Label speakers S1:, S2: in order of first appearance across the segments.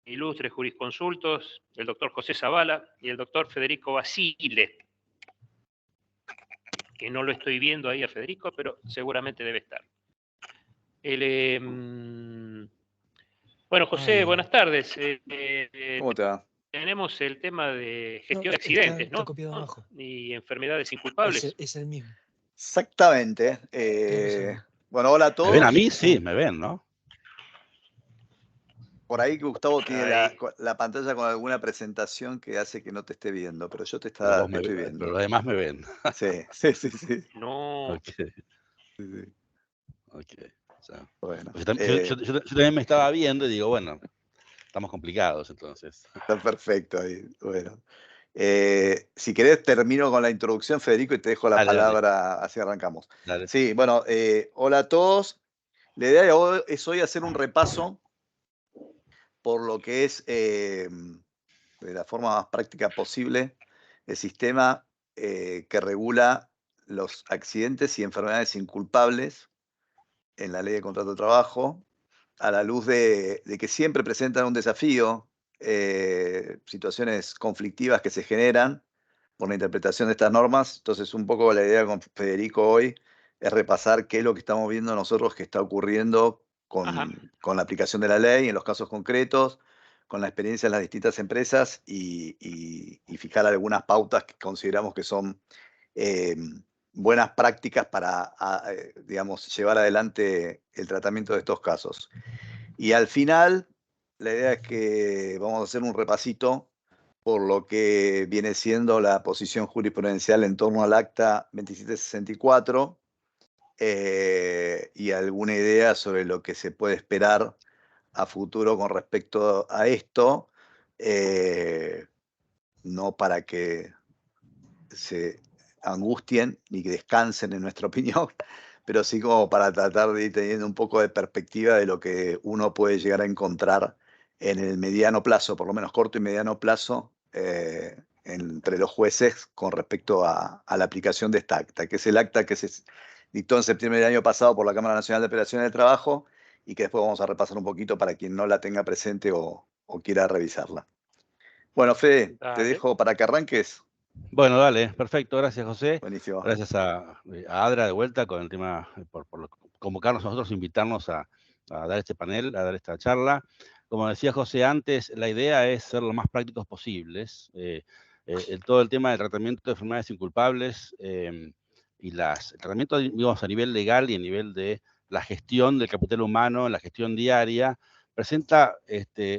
S1: ilustres jurisconsultos, el doctor José Zavala y el doctor Federico Basile, que no lo estoy viendo ahí a Federico, pero seguramente debe estar. Bueno, José, buenas tardes.
S2: ¿Cómo te va?
S1: Tenemos el tema de gestión de accidentes,
S3: está
S1: ¿no?
S3: copiado abajo.
S1: Y enfermedades inculpables.
S3: Es el mismo.
S2: Exactamente. Bueno, hola a
S4: ¿Me ven a
S2: todos.
S4: mí? Sí, me ven, ¿no?
S2: Por ahí Gustavo tiene
S1: Ahí.
S2: la pantalla con alguna presentación que hace que no te esté viendo, pero yo te
S4: Pero vos
S2: estoy
S4: pero
S2: viendo.
S4: los demás me ven.
S2: Sí.
S1: No.
S4: Ok,
S2: Sí.
S4: ok. O sea,
S2: Bueno,
S4: pues yo también me estaba viendo y digo, bueno, estamos complicados entonces.
S2: está perfecto ahí. Bueno. Si querés, termino con la introducción, Federico, y te dejo la
S4: Dale.
S2: palabra, así arrancamos.
S4: Dale.
S2: Sí, bueno, hola a todos. La idea de hoy es hacer un repaso por lo que es, de la forma más práctica posible, el sistema que regula los accidentes y enfermedades inculpables en la ley de contrato de trabajo, a la luz de que siempre presentan un desafío, situaciones conflictivas que se generan por la interpretación de estas normas. Entonces, un poco la idea con Federico hoy es repasar qué es lo que estamos viendo nosotros que está ocurriendo con la aplicación de la ley en los casos concretos, con la experiencia de las distintas empresas y fijar algunas pautas que consideramos que son buenas prácticas para, digamos, llevar adelante el tratamiento de estos casos. Y al final, la idea es que vamos a hacer un repasito por lo que viene siendo la posición jurisprudencial en torno al acta 2764 y alguna idea sobre lo que se puede esperar a futuro con respecto a esto, no para que se angustien ni que descansen en nuestra opinión, pero sí como para tratar de ir teniendo un poco de perspectiva de lo que uno puede llegar a encontrar en el mediano plazo, por lo menos corto y mediano plazo, entre los jueces con respecto a la aplicación de esta acta, que es el acta que se dictó en septiembre del año pasado por la Cámara Nacional de Apelaciones del Trabajo y que después vamos a repasar un poquito para quien no la tenga presente o quiera revisarla. Bueno, Fede, te dejo para que arranques.
S4: Bueno, dale, perfecto, gracias José.
S2: Buenísimo.
S4: Gracias a Adra de vuelta con el tema, por convocarnos a nosotros, invitarnos a dar este panel, a dar esta charla. Como decía José antes, la idea es ser lo más prácticos posibles. Todo el tema del tratamiento de enfermedades inculpables y el tratamiento, digamos, a nivel legal y a nivel de la gestión del capital humano, la gestión diaria, presenta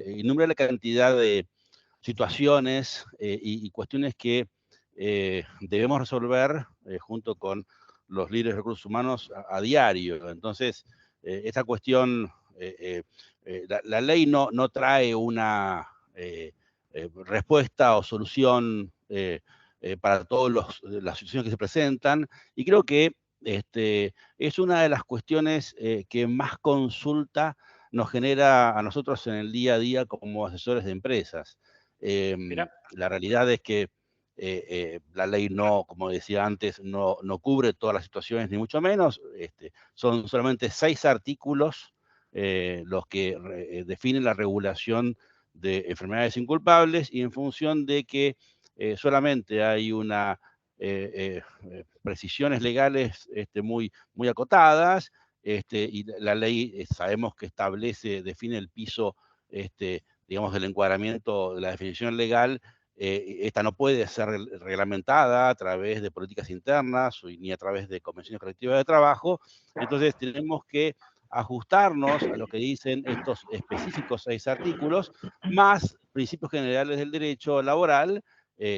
S4: innumerable cantidad de situaciones y cuestiones que debemos resolver junto con los líderes de recursos humanos a diario. Entonces, esta cuestión, la ley no trae una respuesta o solución para todas las situaciones que se presentan, y creo que es una de las cuestiones que más consulta nos genera a nosotros en el día a día como asesores de empresas. La realidad es que la ley no, como decía antes, no cubre todas las situaciones, ni mucho menos. Son solamente 6 artículos los que definen la regulación de enfermedades inculpables, y en función de que solamente hay una precisiones legales muy acotadas, y la ley sabemos que define el piso, digamos, del encuadramiento de la definición legal. Esta no puede ser reglamentada a través de políticas internas ni a través de convenciones colectivas de trabajo. Entonces tenemos que ajustarnos a lo que dicen estos específicos 6 artículos, más principios generales del derecho laboral,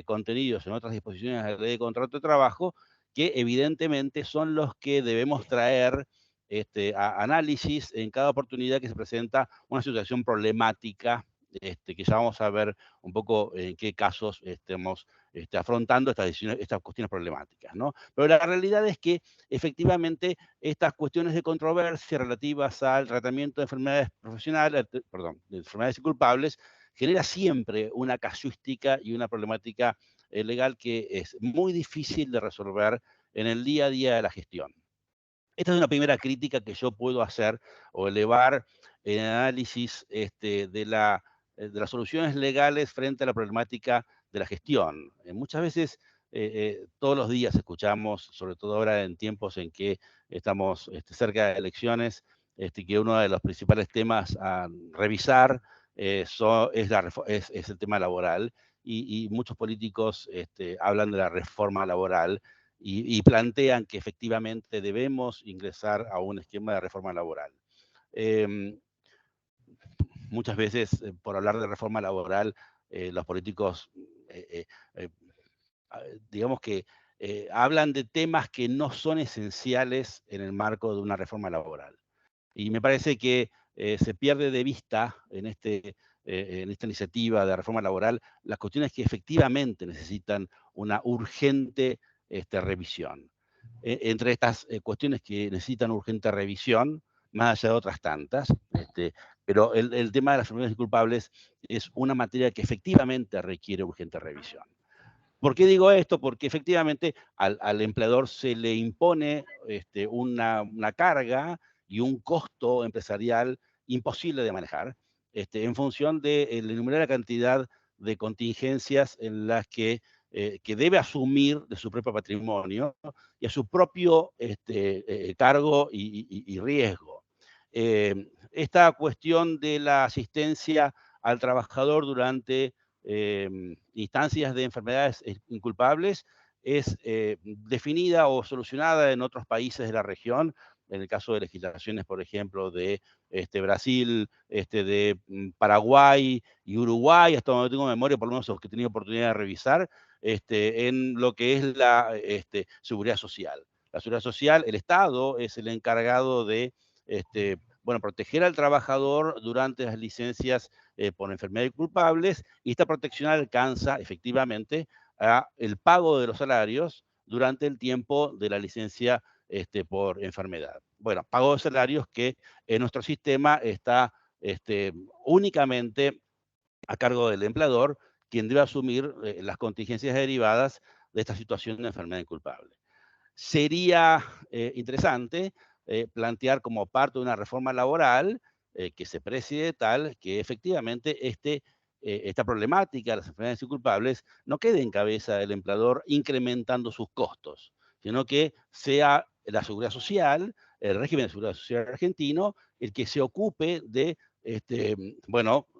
S4: contenidos en otras disposiciones de la ley de contrato de trabajo, que evidentemente son los que debemos traer a análisis en cada oportunidad que se presenta una situación problemática, que ya vamos a ver un poco en qué casos estemos afrontando estas cuestiones problemáticas, ¿no? Pero la realidad es que efectivamente estas cuestiones de controversia relativas al tratamiento de enfermedades profesionales, de enfermedades inculpables, genera siempre una casuística y una problemática legal que es muy difícil de resolver en el día a día de la gestión. Esta es una primera crítica que yo puedo hacer o elevar en el análisis de las soluciones legales frente a la problemática de la gestión. Muchas veces, todos los días escuchamos, sobre todo ahora en tiempos en que estamos cerca de elecciones, que uno de los principales temas a revisar es el tema laboral, y muchos políticos hablan de la reforma laboral y plantean que efectivamente debemos ingresar a un esquema de reforma laboral. Muchas veces, por hablar de reforma laboral, los políticos, digamos que hablan de temas que no son esenciales en el marco de una reforma laboral. Y me parece que se pierde de vista en esta iniciativa de reforma laboral las cuestiones que efectivamente necesitan una urgente revisión. Entre estas cuestiones que necesitan urgente revisión, más allá de otras tantas, pero el tema de las enfermedades culpables es una materia que efectivamente requiere urgente revisión. ¿Por qué digo esto? Porque efectivamente al empleador se le impone una carga y un costo empresarial imposible de manejar, en función de la innumerable cantidad de contingencias en las que debe asumir de su propio patrimonio y a su propio cargo y riesgo. Esta cuestión de la asistencia al trabajador durante instancias de enfermedades inculpables es definida o solucionada en otros países de la región, en el caso de legislaciones, por ejemplo, de Brasil, de Paraguay y Uruguay, hasta donde tengo memoria, por lo menos los que he tenido oportunidad de revisar, en lo que es la seguridad social. La seguridad social, el Estado es el encargado de proteger al trabajador durante las licencias por enfermedades culpables, y esta protección alcanza efectivamente a el pago de los salarios durante el tiempo de la licencia por enfermedad. Bueno, pago de salarios que en nuestro sistema está únicamente a cargo del empleador, quien debe asumir las contingencias derivadas de esta situación de enfermedad inculpable. Sería interesante plantear como parte de una reforma laboral que se precie de tal que efectivamente esta problemática de las enfermedades inculpables no quede en cabeza del empleador incrementando sus costos, sino que sea la seguridad social, el régimen de seguridad social argentino, el que se ocupe de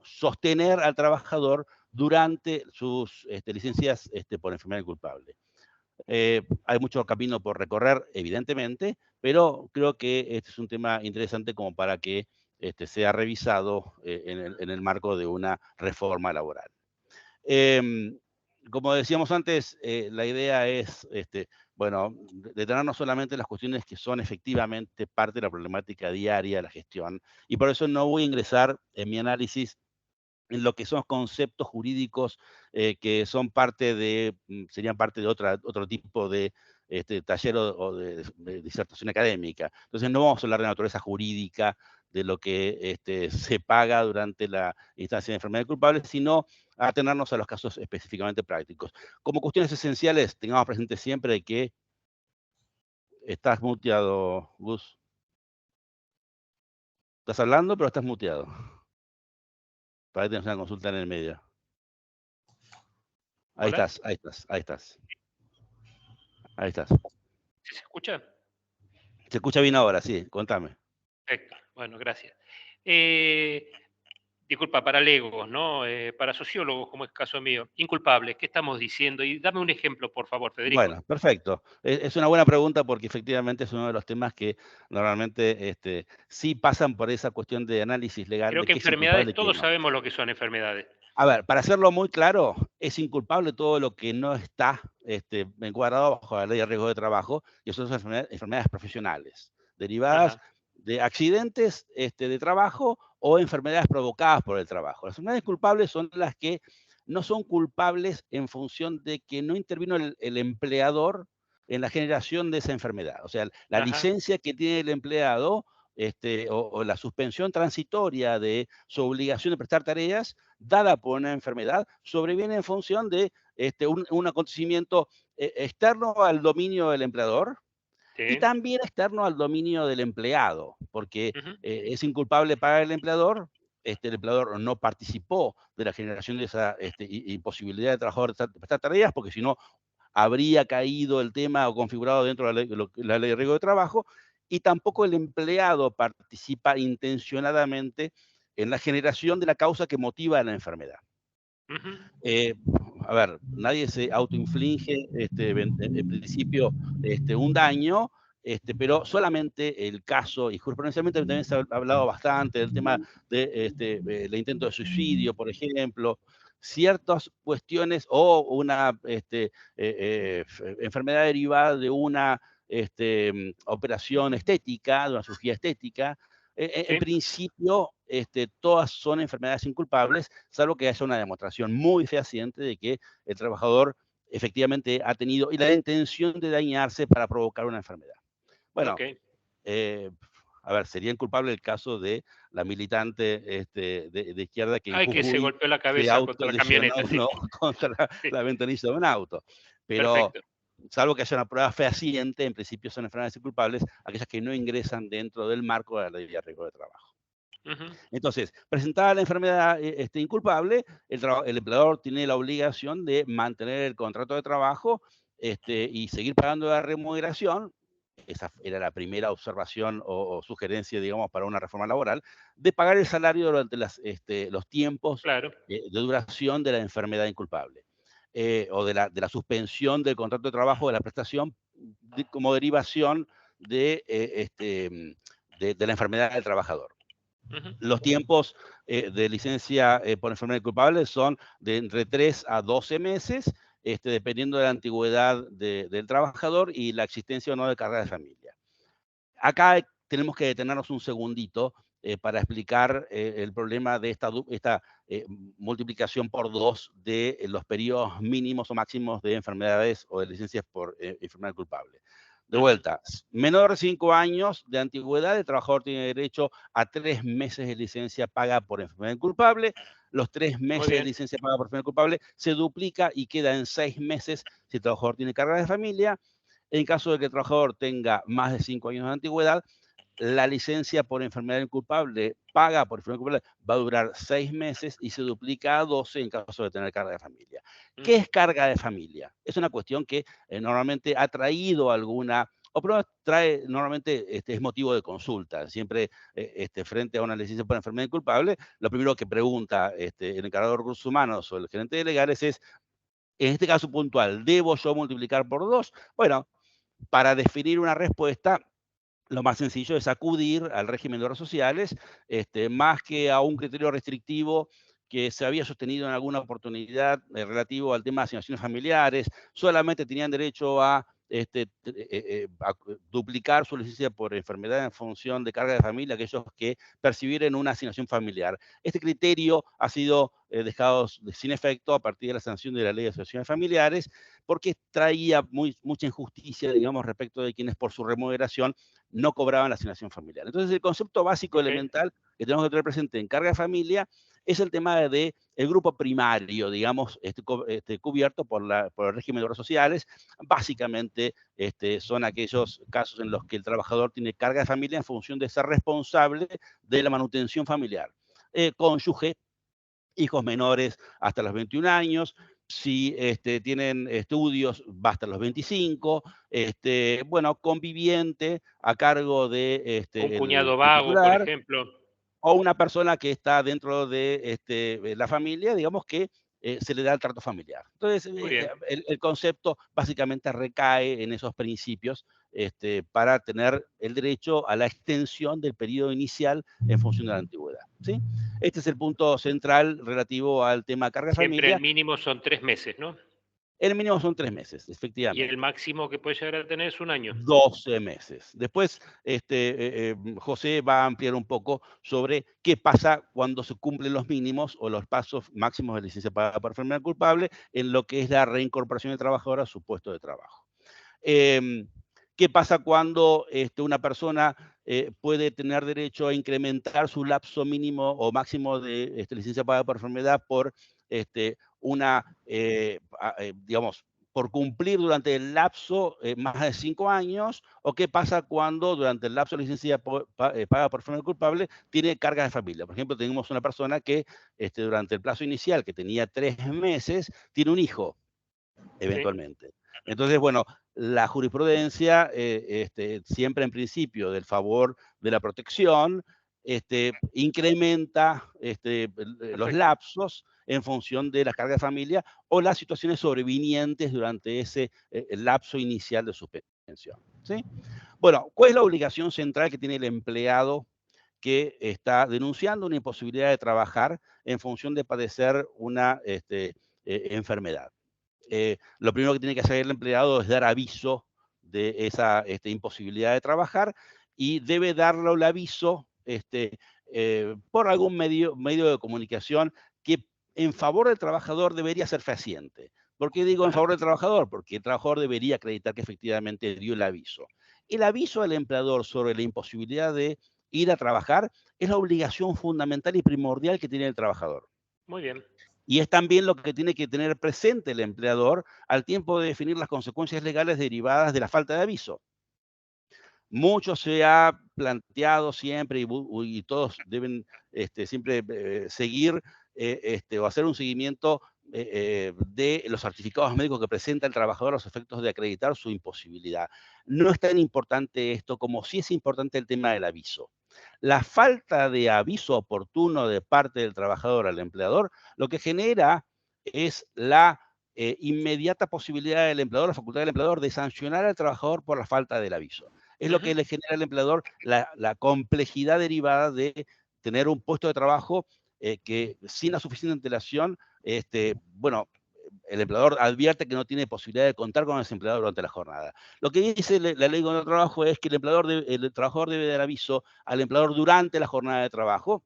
S4: sostener al trabajador durante sus licencias por enfermedad inculpable. Hay mucho camino por recorrer, evidentemente, pero creo que este es un tema interesante como para que sea revisado en el marco de una reforma laboral. Como decíamos antes, la idea es, detenernos solamente en las cuestiones que son efectivamente parte de la problemática diaria de la gestión, y por eso no voy a ingresar en mi análisis en lo que son conceptos jurídicos que son serían parte de otro tipo de taller o de disertación académica. Entonces no vamos a hablar de naturaleza jurídica, de lo que se paga durante la instancia de enfermedad culpable, sino a atenernos a los casos específicamente prácticos. Como cuestiones esenciales, tengamos presente siempre que estás muteado, Gus. Estás hablando, pero estás muteado. Para que tengas una consulta en el medio. Ahí
S1: ¿Hola?
S4: estás, ahí estás, ahí estás. Ahí estás.
S1: ¿Sí se escucha?
S4: Se escucha bien ahora, sí, contame.
S1: Perfecto, bueno, gracias. Disculpa, para legos, ¿no? Para sociólogos, como es el caso mío, inculpables, ¿qué estamos diciendo? Y dame un ejemplo, por favor, Federico.
S4: Bueno, perfecto. Es una buena pregunta porque efectivamente es uno de los temas que normalmente sí pasan por esa cuestión de análisis legal
S1: Creo
S4: de
S1: que
S4: qué es inculpable
S1: enfermedades,
S4: y qué
S1: todos
S4: no.
S1: sabemos lo que son enfermedades.
S4: A ver, para hacerlo muy claro, es inculpable todo lo que no está encuadrado bajo la ley de riesgo de trabajo, y eso son enfermedades profesionales, derivadas
S1: Ajá.
S4: de accidentes de trabajo o enfermedades provocadas por el trabajo. Las enfermedades culpables son las que no son culpables en función de que no intervino el empleador en la generación de esa enfermedad. O sea, la
S1: Ajá.
S4: licencia que tiene el empleado o la suspensión transitoria de su obligación de prestar tareas dada por una enfermedad, sobreviene en función de un acontecimiento externo al dominio del empleador, y
S1: Sí.
S4: también externo al dominio del empleado, porque
S1: Ujú.
S4: es inculpable para el empleador no participó de la generación de esa imposibilidad de trabajador de prestar tareas, porque si no habría caído el tema o configurado dentro de la ley de riesgo de trabajo, y tampoco el empleado participa intencionadamente en la generación de la causa que motiva la enfermedad.
S1: Ujú.
S4: Eh, a ver, nadie se autoinflige en principio un daño, pero solamente el caso, y jurisprudencialmente también se ha hablado bastante del tema de el intento de suicidio, por ejemplo, ciertas cuestiones o una enfermedad derivada de una operación estética, de una cirugía estética. En
S1: Sí.
S4: principio, todas son enfermedades inculpables, salvo que haya una demostración muy fehaciente de que el trabajador efectivamente ha tenido y la intención de dañarse para provocar una enfermedad. Bueno,
S1: Ok.
S4: eh, a ver, sería inculpable el caso de la militante de izquierda que en
S1: Ay, que se
S4: Jujuy
S1: golpeó la
S4: se
S1: cabeza contra la
S4: autolesionó,
S1: camioneta, sí.
S4: ¿no? Contra
S1: Sí,
S4: la ventanilla de un auto. Pero
S1: perfecto.
S4: salvo que haya una prueba fehaciente, en principio son enfermedades inculpables aquellas que no ingresan dentro del marco de la ley de riesgo de trabajo.
S1: Ujú.
S4: Entonces, presentada la enfermedad inculpable, el empleador tiene la obligación de mantener el contrato de trabajo y seguir pagando la remuneración. Esa era la primera observación o sugerencia, digamos, para una reforma laboral, de pagar el salario durante los tiempos
S1: Claro.
S4: de duración de la enfermedad inculpable, o de la suspensión del contrato de trabajo, de la prestación, como derivación de la enfermedad del trabajador.
S1: Ujú.
S4: Los tiempos de licencia por enfermedad culpable son de entre 3 a 12 meses, dependiendo de la antigüedad del trabajador y la existencia o no de carga de familia. Acá tenemos que detenernos un segundito para explicar el problema de esta multiplicación por 2 de los periodos mínimos o máximos de enfermedades o de licencias por enfermedad culpable. De
S1: Ujú.
S4: vuelta, menor de 5 años de antigüedad, el trabajador tiene derecho a 3 meses de licencia paga por enfermedad culpable. Los 3
S1: Muy
S4: meses de
S1: bien.
S4: licencia paga por enfermedad culpable se duplica y queda en 6 meses si el trabajador tiene carga de familia. En caso de que el trabajador tenga más de 5 años de antigüedad, la licencia por enfermedad inculpable, paga por enfermedad inculpable, va a durar 6 meses y se duplica a 12 en caso de tener carga de familia. ¿Qué
S1: Ujú.
S4: es carga de familia? Es una cuestión que normalmente ha traído alguna, o pero trae, normalmente es motivo de consulta. Siempre frente a una licencia por enfermedad inculpable, lo primero que pregunta el encargado de recursos humanos o el gerente de legales es, en este caso puntual, ¿debo yo multiplicar por 2? Bueno, para definir una respuesta, lo más sencillo es acudir al régimen de obras sociales, más que a un criterio restrictivo que se había sostenido en alguna oportunidad relativo al tema de asignaciones familiares, solamente tenían derecho a duplicar su licencia por enfermedad en función de carga de familia aquellos que percibieran una asignación familiar. Este criterio ha sido dejado sin efecto a partir de la sanción de la ley de asociaciones familiares, porque traía mucha injusticia, digamos, respecto de quienes por su remuneración no cobraban la asignación familiar. Entonces, el concepto básico
S1: Ok.
S4: elemental que tenemos que tener presente en carga de familia es el tema de el grupo primario, digamos, cubierto por el régimen de obras sociales. Básicamente, son aquellos casos en los que el trabajador tiene carga de familia en función de ser responsable de la manutención familiar. Cónyuge, hijos menores hasta los 21 años, si tienen estudios, va hasta los 25, bueno, conviviente a cargo de
S1: Un
S4: el
S1: cuñado vago, por
S4: titular,
S1: ejemplo.
S4: o una persona que está dentro de la familia, digamos que se le da el trato familiar. Entonces,
S1: Muy bien.
S4: el concepto básicamente recae en esos principios para tener el derecho a la extensión del periodo inicial en función de la antigüedad. ¿Sí? Este es el punto central relativo al tema carga de
S1: Siempre el
S4: familia.
S1: mínimo son 3 meses, ¿no?
S4: El mínimo son 3 meses,
S1: Y el
S4: efectivamente.
S1: máximo que puede llegar a tener es 1 año.
S4: 12 meses. Después, José va a ampliar un poco sobre qué pasa cuando se cumplen los mínimos o los pasos máximos de licencia pagada por enfermedad culpable en lo que es la reincorporación del trabajador a su puesto de trabajo. ¿Qué pasa cuando una persona puede tener derecho a incrementar su lapso mínimo o máximo de licencia pagada por enfermedad por una, digamos, por cumplir durante el lapso más de 5 años, o qué pasa cuando durante el lapso de licencia paga por enfermedad culpable tiene cargas de familia. Por ejemplo, tenemos una persona que durante el plazo inicial, que tenía 3 meses, tiene un hijo, eventualmente. Sí. Entonces, bueno, la jurisprudencia, siempre en principio del favor de la protección, incrementa los lapsos en función de las cargas de familia o las situaciones sobrevinientes durante ese el lapso inicial de suspensión. ¿Sí? Bueno, ¿cuál es la obligación central que tiene el empleado que está denunciando una imposibilidad de trabajar en función de padecer una enfermedad? Lo primero que tiene que hacer el empleado es dar aviso de esa imposibilidad de trabajar y debe darle el aviso por algún medio de comunicación que en favor del trabajador debería ser fehaciente. ¿Por qué digo en favor del trabajador? Porque el trabajador debería acreditar que efectivamente dio el aviso. El aviso al empleador sobre la imposibilidad de ir a trabajar es la obligación fundamental y primordial que tiene el trabajador.
S1: Muy bien.
S4: Y es también lo que tiene que tener presente el empleador al tiempo de definir las consecuencias legales derivadas de la falta de aviso. Mucho se ha planteado siempre y todos deben siempre seguir o hacer un seguimiento de los certificados médicos que presenta el trabajador a los efectos de acreditar su imposibilidad. No es tan importante esto como sí es importante el tema del aviso. La falta de aviso oportuno de parte del trabajador al empleador lo que genera es la inmediata posibilidad del empleador, la facultad del empleador de sancionar al trabajador por la falta del aviso. Es lo que le genera al empleador la complejidad derivada de tener un puesto de trabajo que sin la suficiente antelación, bueno, el empleador advierte que no tiene posibilidad de contar con ese empleado durante la jornada. Lo que dice la ley de trabajo es que el trabajador debe dar aviso al empleador durante la jornada de trabajo,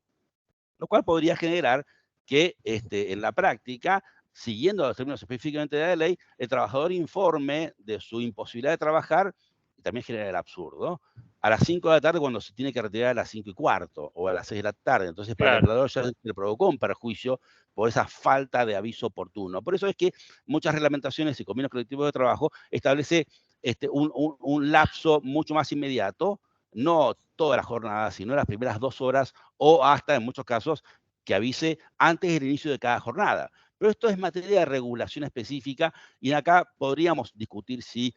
S4: lo cual podría generar que en la práctica, siguiendo los términos específicamente de la ley, el trabajador informe de su imposibilidad de trabajar, y también genera el absurdo, a las 5 de la tarde cuando se tiene que retirar a las 5:15 o a las 6 de la tarde. Entonces, para el empleador ya le provocó un perjuicio por esa falta de aviso oportuno. Por eso es que muchas reglamentaciones y convenios colectivos de trabajo establece un lapso mucho más inmediato, no toda la jornada, sino las primeras 2 horas o hasta, en muchos casos, que avise antes del inicio de cada jornada. Pero esto es materia de regulación específica y acá podríamos discutir si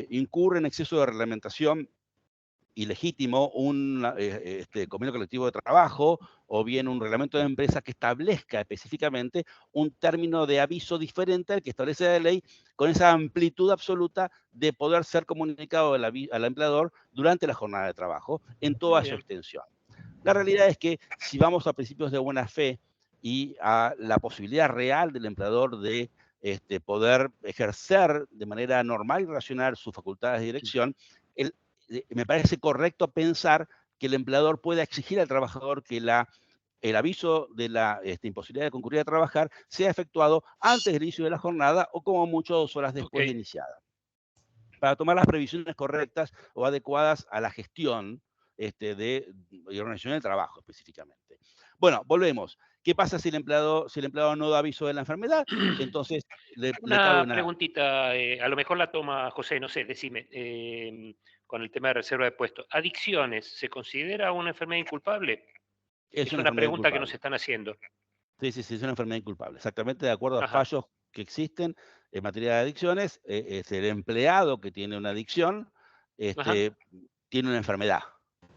S4: incurre en exceso de reglamentación ilegítimo un convenio colectivo de trabajo o bien un reglamento de empresa que establezca específicamente un término de aviso diferente al que establece la ley con esa amplitud absoluta de poder ser comunicado al empleador durante la jornada de trabajo en toda su extensión. La realidad es que si vamos a principios de buena fe y a la posibilidad real del empleador de poder ejercer de manera normal y racional sus facultades de dirección, me parece correcto pensar que el empleador pueda exigir al trabajador que el aviso de la imposibilidad de concurrir a trabajar sea efectuado antes del inicio de la jornada o como mucho 2 horas después de iniciada, para tomar las previsiones correctas o adecuadas a la gestión de organización del trabajo específicamente. Bueno, volvemos. ¿Qué pasa si el empleado no da aviso de la enfermedad? Entonces le cabe
S1: Una preguntita, a lo mejor la toma José, no sé, decime, con el tema de reserva de puestos. ¿Adicciones se considera una enfermedad inculpable? Es una pregunta que nos están haciendo.
S4: Sí, sí, sí, es una enfermedad inculpable. Exactamente, de acuerdo a
S1: Ajá.
S4: fallos que existen en materia de adicciones, es el empleado que tiene una adicción, tiene una enfermedad,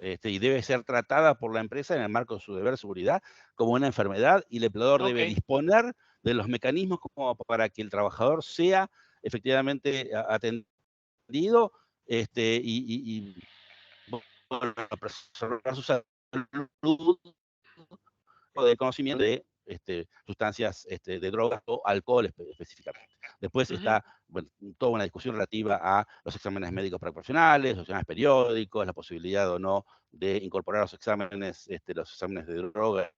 S4: y debe ser tratada por la empresa en el marco de su deber de seguridad como una enfermedad, y el empleador debe disponer de los mecanismos como para que el trabajador sea efectivamente atendido, y bueno, preservar su salud o de conocimiento de sustancias de drogas o alcohol específicamente. Después está toda una discusión relativa a los exámenes médicos preprofesionales, los exámenes periódicos, la posibilidad o no de incorporar los exámenes de droga,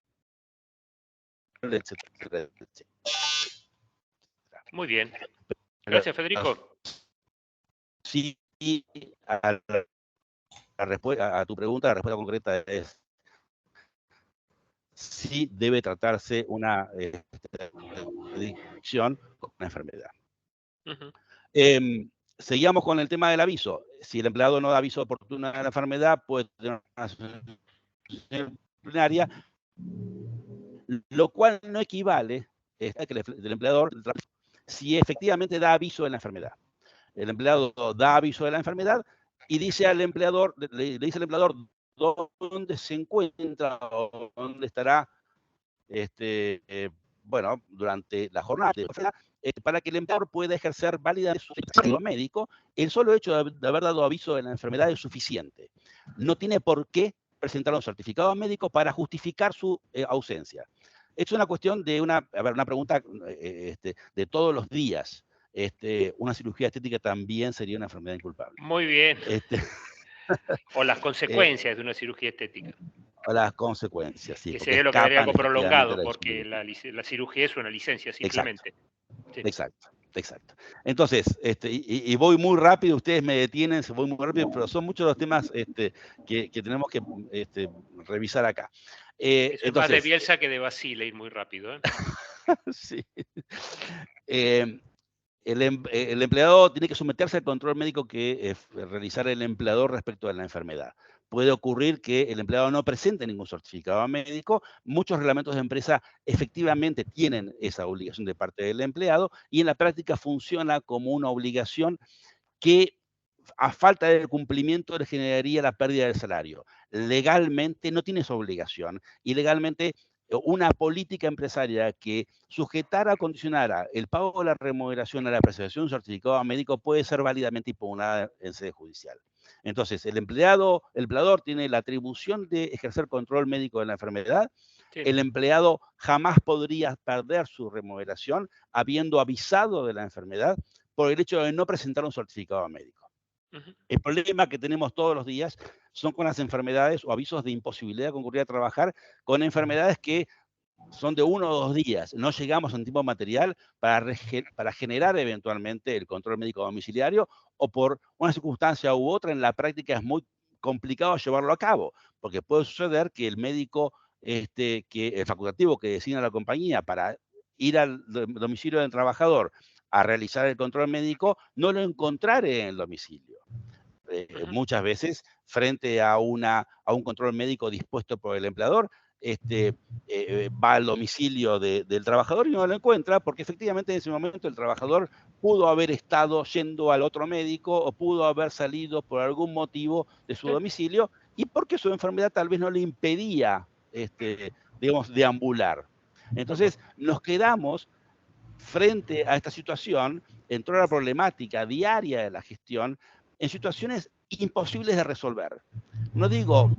S4: etcétera, etcétera.
S1: Muy bien. Gracias, Federico.
S4: Sí, a tu pregunta, la respuesta concreta es sí debe tratarse una adicción como una enfermedad. Seguíamos con el tema del aviso. Si el empleado no da aviso oportuno de la enfermedad, puede tener una sanción disciplinaria, lo cual no equivale a que el empleador, si efectivamente da aviso de la enfermedad. El empleado da aviso de la enfermedad y dice al empleador, le dice al empleador dónde se encuentra o dónde estará bueno, durante la jornada de enfermedad, para que el empleador pueda ejercer válidamente su certificado médico. El solo hecho de haber dado aviso de la enfermedad es suficiente. No tiene por qué presentar un certificado médico para justificar su ausencia. Es una cuestión de una pregunta de todos los días. Una cirugía estética también sería una enfermedad inculpable.
S1: Muy bien. O las consecuencias de una cirugía estética.
S4: O las consecuencias, sí.
S1: Que sería lo que daría algo prolongado, porque la cirugía es una licencia simplemente.
S4: Exacto, sí. Exacto. Entonces, y voy muy rápido, ustedes me detienen, voy muy rápido, pero son muchos los temas que tenemos que revisar acá.
S1: Eso es más de Bielsa que de Basile, ir muy rápido.
S4: Sí. El empleado tiene que someterse al control médico que realizar el empleador respecto a la enfermedad. Puede ocurrir que el empleado no presente ningún certificado médico. Muchos reglamentos de empresa efectivamente tienen esa obligación de parte del empleado y en la práctica funciona como una obligación que a falta de cumplimiento le generaría la pérdida del salario. Legalmente no tiene esa obligación y legalmente una política empresaria que sujetara o condicionara el pago de la remuneración a la presentación de un certificado médico puede ser válidamente impugnada en sede judicial. Entonces, el empleador tiene la atribución de ejercer control médico de la enfermedad. Sí. El empleado jamás podría perder su remuneración habiendo avisado de la enfermedad por el hecho de no presentar un certificado médico. El problema que tenemos todos los días son con las enfermedades o avisos de imposibilidad de concurrir a trabajar con enfermedades que son de 1 o 2 días. No llegamos en tiempo material para generar eventualmente el control médico domiciliario o por una circunstancia u otra en la práctica es muy complicado llevarlo a cabo, porque puede suceder que el médico, el facultativo que designa la compañía para ir al domicilio del trabajador a realizar el control médico no lo encontrare en el domicilio. Muchas veces, frente a un control médico dispuesto por el empleador, va al domicilio del trabajador y no lo encuentra porque efectivamente en ese momento el trabajador pudo haber estado yendo al otro médico o pudo haber salido por algún motivo de su domicilio y porque su enfermedad tal vez no le impedía, digamos, deambular. Entonces nos quedamos frente a esta situación, entró la problemática diaria de la gestión en situaciones imposibles de resolver. No digo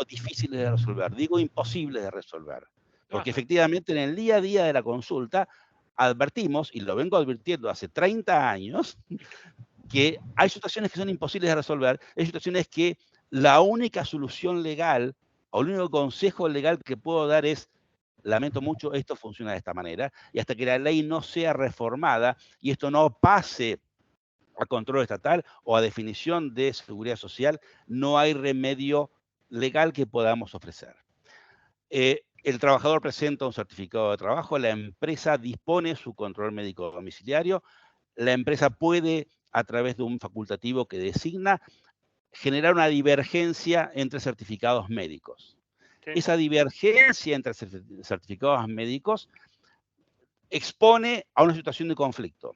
S4: difíciles de resolver, digo imposibles de resolver. Porque efectivamente en el día a día de la consulta advertimos, y lo vengo advirtiendo hace 30 años, que hay situaciones que son imposibles de resolver, hay situaciones que la única solución legal, o el único consejo legal que puedo dar es: lamento mucho, esto funciona de esta manera, y hasta que la ley no sea reformada y esto no pase a control estatal o a definición de seguridad social, no hay remedio legal que podamos ofrecer. El trabajador presenta un certificado de trabajo, la empresa dispone su control médico domiciliario, la empresa puede, a través de un facultativo que designa, generar una divergencia entre certificados médicos. Sí. Esa divergencia entre certificados médicos expone a una situación de conflicto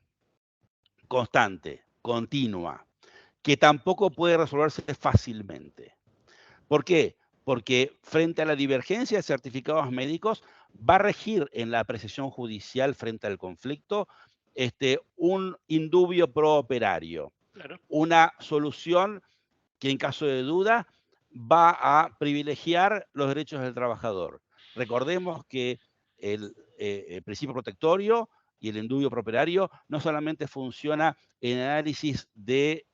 S4: constante, continua, que tampoco puede resolverse fácilmente. ¿Por qué? Porque frente a la divergencia de certificados médicos va a regir en la apreciación judicial frente al conflicto un indubio pro operario, claro. Una solución que en caso de duda va a privilegiar los derechos del trabajador. Recordemos que el principio protectorio y el indubio pro operario no solamente funciona en análisis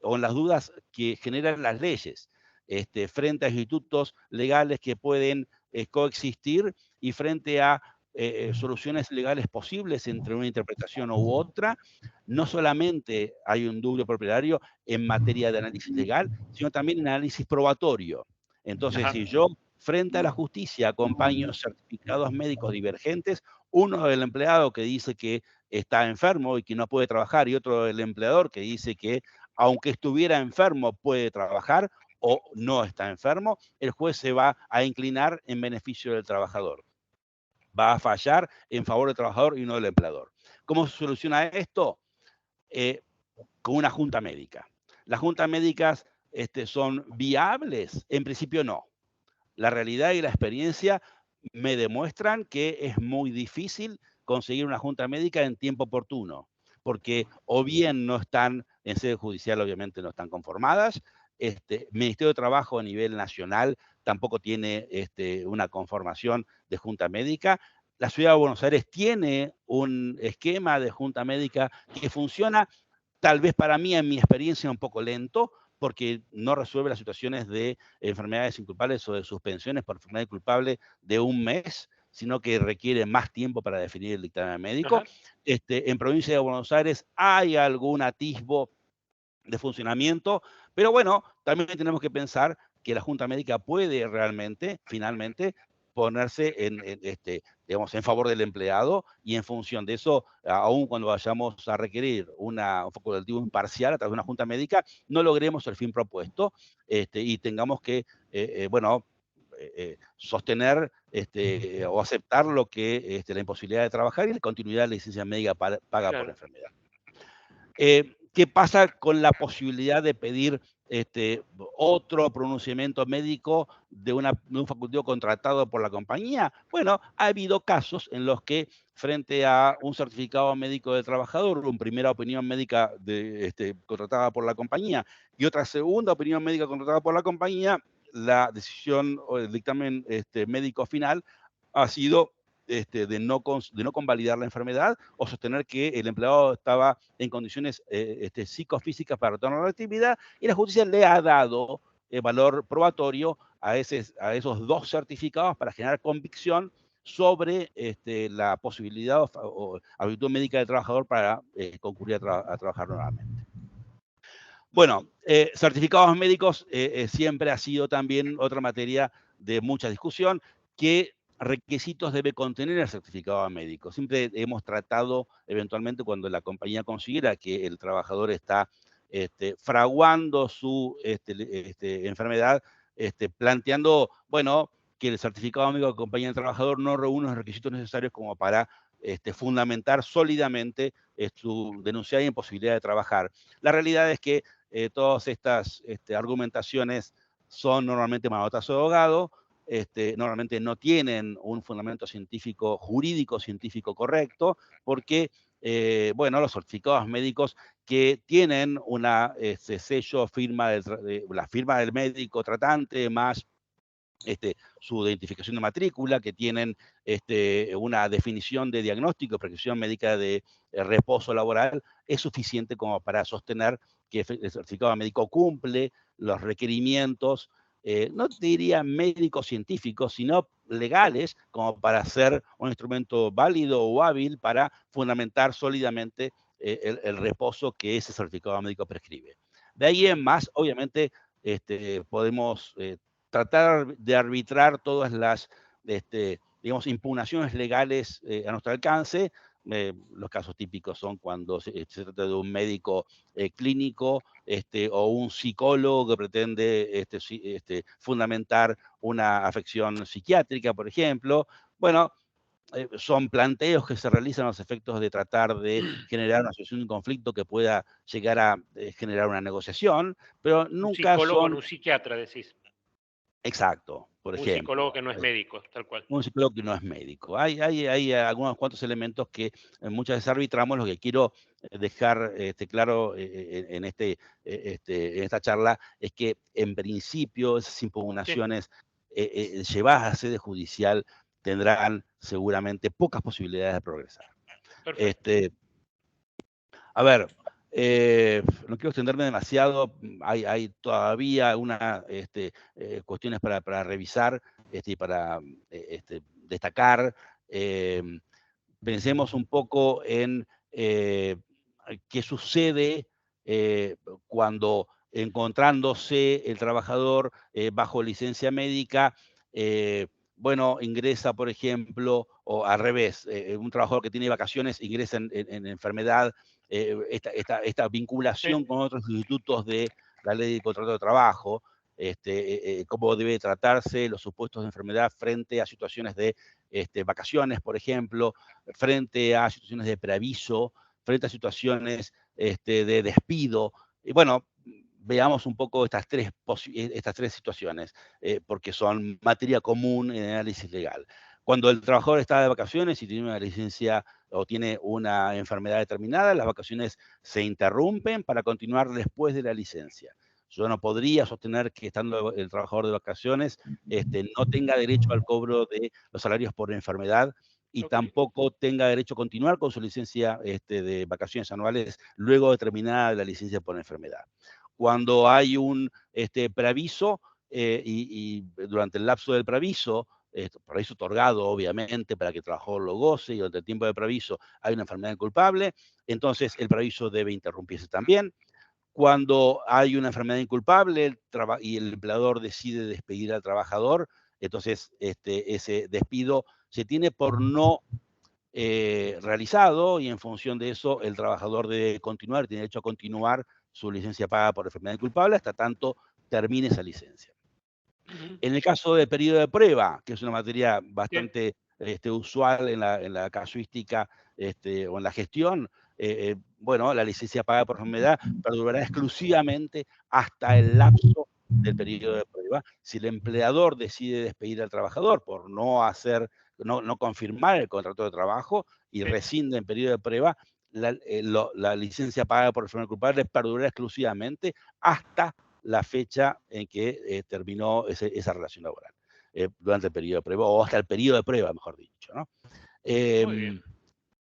S4: o en las dudas que generan las leyes frente a institutos legales que pueden coexistir y frente a soluciones legales posibles entre una interpretación u otra. No solamente hay un indubio pro operario en materia de análisis legal, sino también en análisis probatorio. Entonces, si yo frente a la justicia acompaño certificados médicos divergentes, uno del empleado que dice que está enfermo y que no puede trabajar, y otro del empleador que dice que aunque estuviera enfermo puede trabajar o no está enfermo, el juez se va a inclinar en beneficio del trabajador. Va a fallar en favor del trabajador y no del empleador. ¿Cómo se soluciona esto? Con una junta médica. Las juntas médicas son viables, en principio no. La realidad y la experiencia me demuestran que es muy difícil conseguir una junta médica en tiempo oportuno, porque o bien no están, en sede judicial obviamente no están conformadas, Ministerio de Trabajo a nivel nacional tampoco tiene una conformación de junta médica. La Ciudad de Buenos Aires tiene un esquema de junta médica que funciona, tal vez para mí, en mi experiencia, un poco lento, porque no resuelve las situaciones de enfermedades inculpables o de suspensiones por enfermedad culpable de un mes, sino que requiere más tiempo para definir el dictamen médico. En provincia de Buenos Aires hay algún atisbo de funcionamiento, pero bueno, también tenemos que pensar que la Junta Médica puede realmente, finalmente, ponerse digamos, en favor del empleado, y en función de eso, aun cuando vayamos a requerir un facultativo imparcial a través de una Junta Médica, no logremos el fin propuesto y tengamos que, sostener o aceptar lo que la imposibilidad de trabajar y la continuidad de la licencia médica paga por enfermedad. ¿Qué pasa con la posibilidad de pedir otro pronunciamiento médico de un facultativo contratado por la compañía? Bueno, ha habido casos en los que, frente a un certificado médico del trabajador, una primera opinión médica contratada por la compañía y otra segunda opinión médica contratada por la compañía, la decisión o el dictamen médico final ha sido de no convalidar la enfermedad o sostener que el empleado estaba en condiciones psicofísicas para retornar a la actividad, y la justicia le ha dado valor probatorio a esos dos certificados para generar convicción sobre la posibilidad o habilitud médica del trabajador para concurrir a trabajar nuevamente. Bueno, certificados médicos siempre ha sido también otra materia de mucha discusión. ¿Qué requisitos debe contener el certificado médico? Siempre hemos tratado, eventualmente, cuando la compañía considera que el trabajador está fraguando su enfermedad, planteando, bueno, que el certificado médico que acompaña al trabajador no reúne los requisitos necesarios como para fundamentar sólidamente su denunciada imposibilidad de trabajar. La realidad es que todas estas argumentaciones son normalmente manotazo de ahogado, normalmente no tienen un fundamento científico, jurídico científico correcto, porque, bueno, los certificados médicos que tienen una sello, la firma del médico tratante, más su identificación de matrícula, que tienen una definición de diagnóstico y prescripción médica de reposo laboral, es suficiente como para sostener que el certificado médico cumple los requerimientos, no diría médico-científicos, sino legales, como para ser un instrumento válido o hábil para fundamentar sólidamente el reposo que ese certificado médico prescribe. De ahí en más, obviamente, podemos tratar de arbitrar todas las, digamos, impugnaciones legales a nuestro alcance. Los casos típicos son cuando se trata de un médico clínico o un psicólogo que pretende fundamentar una afección psiquiátrica, por ejemplo. Bueno, son planteos que se realizan a los efectos de tratar de generar una situación de conflicto que pueda llegar a generar una negociación, pero nunca
S1: un psicólogo
S4: son...
S1: con un psiquiatra, decís.
S4: Exacto, por ejemplo.
S1: Un psicólogo que no es médico, tal cual.
S4: Un psicólogo que no es médico. Hay algunos cuantos elementos que muchas veces arbitramos. Lo que quiero dejar claro en esta charla es que, en principio, esas impugnaciones llevadas a sede judicial tendrán seguramente pocas posibilidades de progresar. A ver, no quiero extenderme demasiado, hay todavía algunas cuestiones para revisar y para destacar. Pensemos un poco en qué sucede cuando, encontrándose el trabajador bajo licencia médica, bueno, ingresa, por ejemplo, o al revés, un trabajador que tiene vacaciones ingresa en enfermedad, esta vinculación con otros institutos de la ley de contrato de trabajo, cómo debe tratarse los supuestos de enfermedad frente a situaciones de vacaciones, por ejemplo, frente a situaciones de preaviso, frente a situaciones de despido. Y bueno, veamos un poco estas tres situaciones, porque son materia común en el análisis legal. Cuando el trabajador está de vacaciones y tiene una licencia o tiene una enfermedad determinada, las vacaciones se interrumpen para continuar después de la licencia. Yo no podría sostener que estando el trabajador de vacaciones no tenga derecho al cobro de los salarios por enfermedad y tampoco tenga derecho a continuar con su licencia de vacaciones anuales luego de terminada la licencia por enfermedad. Cuando hay un preaviso y durante el lapso del preaviso otorgado obviamente para que el trabajador lo goce y durante el tiempo de preaviso hay una enfermedad inculpable, entonces el preaviso debe interrumpirse también. Cuando hay una enfermedad inculpable y el empleador decide despedir al trabajador, entonces ese despido se tiene por no realizado y en función de eso el trabajador debe continuar, tiene derecho a continuar su licencia paga por enfermedad inculpable hasta tanto termine esa licencia. En el caso del periodo de prueba, que es una materia bastante usual en la casuística o en la gestión, bueno, la licencia paga por enfermedad perdurará exclusivamente hasta el lapso del periodo de prueba. Si el empleador decide despedir al trabajador por no confirmar el contrato de trabajo y rescinde en periodo de prueba, la licencia paga por enfermedad culpable perdurará exclusivamente hasta la fecha en que terminó esa relación laboral, durante el periodo de prueba, o hasta el periodo de prueba, mejor dicho, ¿no?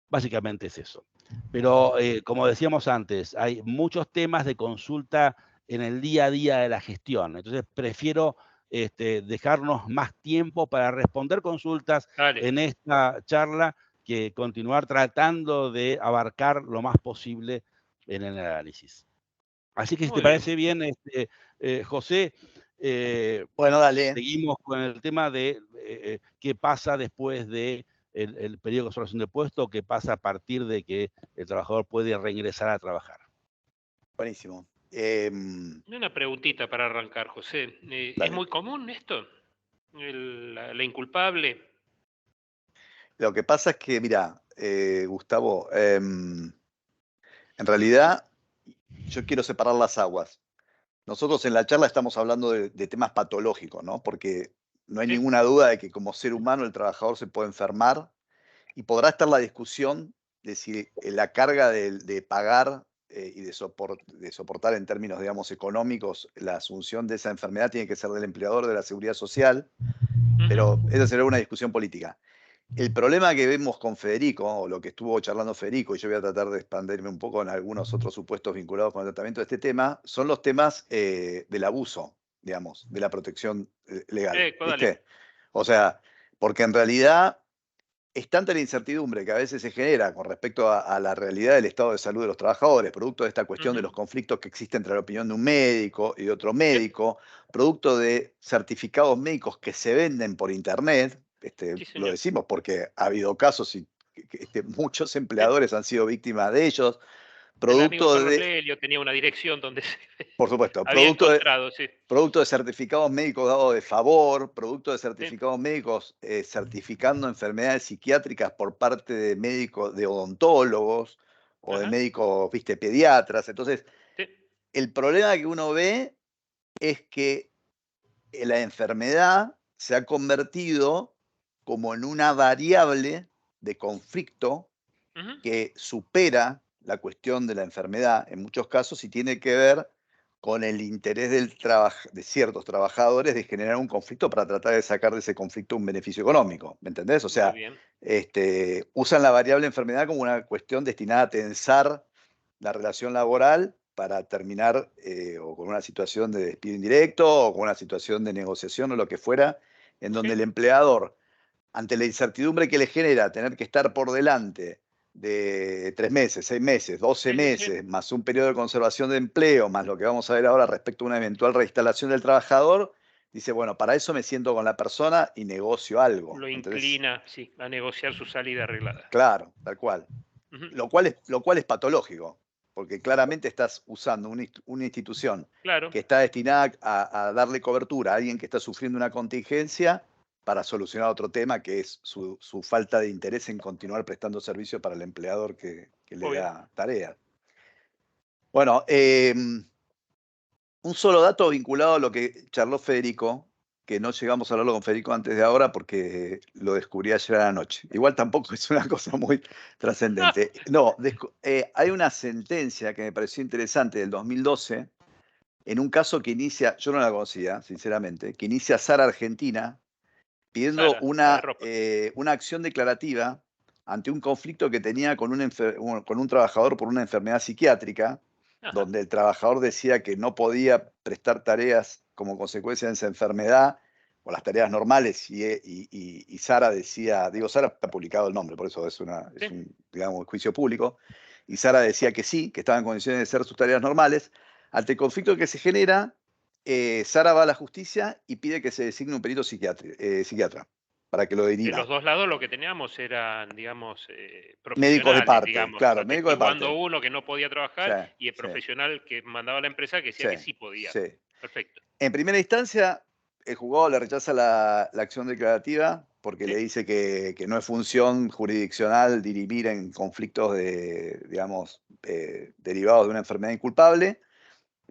S4: Básicamente es eso. Pero, como decíamos antes, hay muchos temas de consulta en el día a día de la gestión. Entonces, prefiero dejarnos más tiempo para responder consultas en esta charla que continuar tratando de abarcar lo más posible en el análisis. Así que si te parece bien, José,
S2: bueno, dale.
S4: Seguimos con el tema de qué pasa después de el periodo de conservación de puesto, qué pasa a partir de que el trabajador puede reingresar a trabajar.
S2: Buenísimo.
S1: Una preguntita para arrancar, José. ¿Es muy común esto? ¿La inculpable?
S2: Lo que pasa es que, mira, Gustavo, en realidad yo quiero separar las aguas. Nosotros en la charla estamos hablando de temas patológicos, ¿no? Porque no hay ninguna duda de que como ser humano el trabajador se puede enfermar y podrá estar la discusión de si la carga de pagar y de soportar en términos, digamos, económicos la asunción de esa enfermedad tiene que ser del empleador de la seguridad social, pero esa será una discusión política. El problema que vemos con Federico, o lo que estuvo charlando Federico, y yo voy a tratar de expandirme un poco en algunos otros supuestos vinculados con el tratamiento de este tema, son los temas del abuso, digamos, de la protección legal. ¿Viste? O sea, porque en realidad es tanta la incertidumbre que a veces se genera con respecto a la realidad del estado de salud de los trabajadores, producto de esta cuestión de los conflictos que existen entre la opinión de un médico y de otro médico, producto de certificados médicos que se venden por internet. Lo decimos porque ha habido casos y muchos empleadores han sido víctimas de ellos.
S1: El amigo Carlos Lelio tenía una dirección donde
S2: por supuesto,
S1: había encontrado,
S2: producto de certificados médicos dados de favor, producto de certificados médicos certificando enfermedades psiquiátricas por parte de médicos, de odontólogos o de médicos, viste, pediatras. Entonces, el problema que uno ve es que la enfermedad se ha convertido como en una variable de conflicto que supera la cuestión de la enfermedad en muchos casos y tiene que ver con el interés de ciertos trabajadores de generar un conflicto para tratar de sacar de ese conflicto un beneficio económico, ¿me entendés? O sea, usan la variable enfermedad como una cuestión destinada a tensar la relación laboral para terminar o con una situación de despido indirecto o con una situación de negociación o lo que fuera, en donde el empleador, ante la incertidumbre que le genera tener que estar por delante de 3 meses, 6 meses, 12 meses, más un periodo de conservación de empleo, más lo que vamos a ver ahora respecto a una eventual reinstalación del trabajador, dice, bueno, para eso me siento con la persona y negocio algo.
S1: Lo
S2: ¿entendés?
S1: inclina, sí, a negociar su salida arreglada.
S2: Claro, tal cual.
S1: Ujú.
S2: Lo cual es patológico, porque claramente estás usando una institución
S1: Claro,
S2: que está destinada a darle cobertura a alguien que está sufriendo una contingencia para solucionar otro tema, que es su falta de interés en continuar prestando servicio para el empleador que le
S1: obvio.
S2: da tareas. Bueno, un solo dato vinculado a lo que charló Federico, que no llegamos a hablarlo con Federico antes de ahora porque lo descubrí ayer a la noche. Igual tampoco es una cosa muy trascendente. No, hay una sentencia que me pareció interesante del 2012, en un caso que inicia, yo no la conocía, sinceramente, que inicia Sara Argentina pidiendo
S1: Sara, la de ropa.
S2: una acción declarativa ante un conflicto que tenía con con un trabajador por una enfermedad psiquiátrica,
S1: Ajá.
S2: donde el trabajador decía que no podía prestar tareas como consecuencia de esa enfermedad o las tareas normales y Sara decía, digo, Sara está publicado el nombre, por eso es
S1: Sí.
S2: un, digamos, juicio público, y Sara decía que sí, que estaba en condiciones de hacer sus tareas normales. Ante el conflicto que se genera, Sara va a la justicia y pide que se designe un perito psiquiatra para que lo
S1: De
S2: deriva.
S1: los dos lados lo que teníamos eran, digamos,
S2: Médicos de
S1: profesionales,
S2: parte,
S1: digamos,
S2: claro, médicos de
S1: atestiguando
S2: parte.
S1: uno que no podía
S2: Sí,
S1: trabajar y el
S2: sí,
S1: profesional que mandaba a la empresa que decía
S2: sí,
S1: que sí podía.
S2: sí.
S1: Perfecto.
S2: En primera instancia, el juzgado le rechaza la acción declarativa porque le
S1: Sí,
S2: dice que no es función jurisdiccional dirimir en conflictos digamos, derivados de una enfermedad inculpable,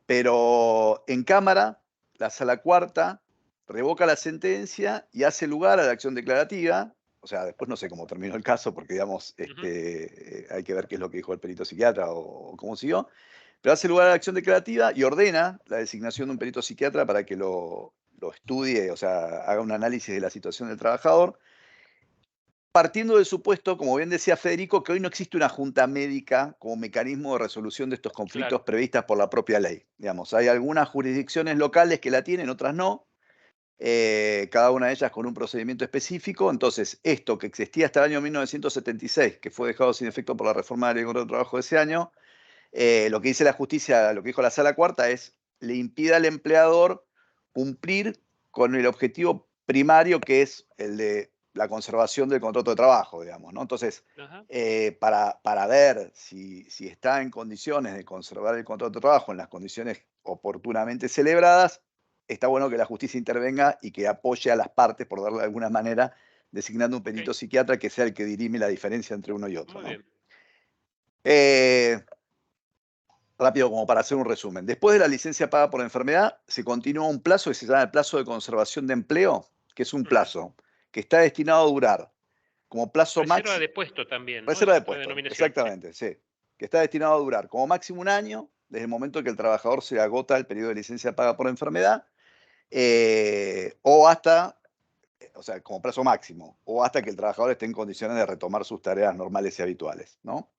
S2: pero en Cámara, la Sala Cuarta revoca la sentencia y hace lugar a la acción declarativa. O sea, después no sé cómo terminó el caso, porque digamos,
S1: ujú,
S2: hay que ver qué es lo que dijo el perito psiquiatra o cómo siguió. Pero hace lugar a la acción declarativa y ordena la designación de un perito psiquiatra para que lo estudie, o sea, haga un análisis de la situación del trabajador, partiendo del supuesto, como bien decía Federico, que hoy no existe una junta médica como mecanismo de resolución de estos conflictos
S1: claro.
S2: previstas por la propia ley. Digamos, hay algunas jurisdicciones locales que la tienen, otras no, cada una de ellas con un procedimiento específico. Entonces, esto que existía hasta el año 1976, que fue dejado sin efecto por la reforma de la ley de contrato de trabajo de ese año, lo que dice la justicia, lo que dijo la Sala Cuarta es, le impide al empleador cumplir con el objetivo primario que es el de la conservación del contrato de trabajo, digamos, ¿no? Entonces,
S1: Ajá.
S2: para ver si está en condiciones de conservar el contrato de trabajo en las condiciones oportunamente celebradas, está bueno que la justicia intervenga y que apoye a las partes, por darle de alguna manera, designando un perito
S1: Ok,
S2: psiquiatra que sea el que dirime la diferencia entre uno y otro,
S1: muy
S2: ¿no?
S1: bien.
S2: Rápido, como para hacer un resumen. Después de la licencia paga por enfermedad, se continúa un plazo que se llama el plazo de conservación de empleo, que es un
S1: Ujú.
S2: plazo que está destinado a durar como plazo
S1: Reserva
S2: máximo.
S1: de puesto también, ¿no?
S2: Reserva
S1: Es
S2: de
S1: otra
S2: puesto,
S1: denominación. Sí.
S2: exactamente, sí. Que está destinado a durar como máximo un año, desde el momento que el trabajador se agota el periodo de licencia paga por enfermedad, o hasta, o sea, como plazo máximo, o hasta que el trabajador esté en condiciones de retomar sus tareas normales y habituales, ¿no?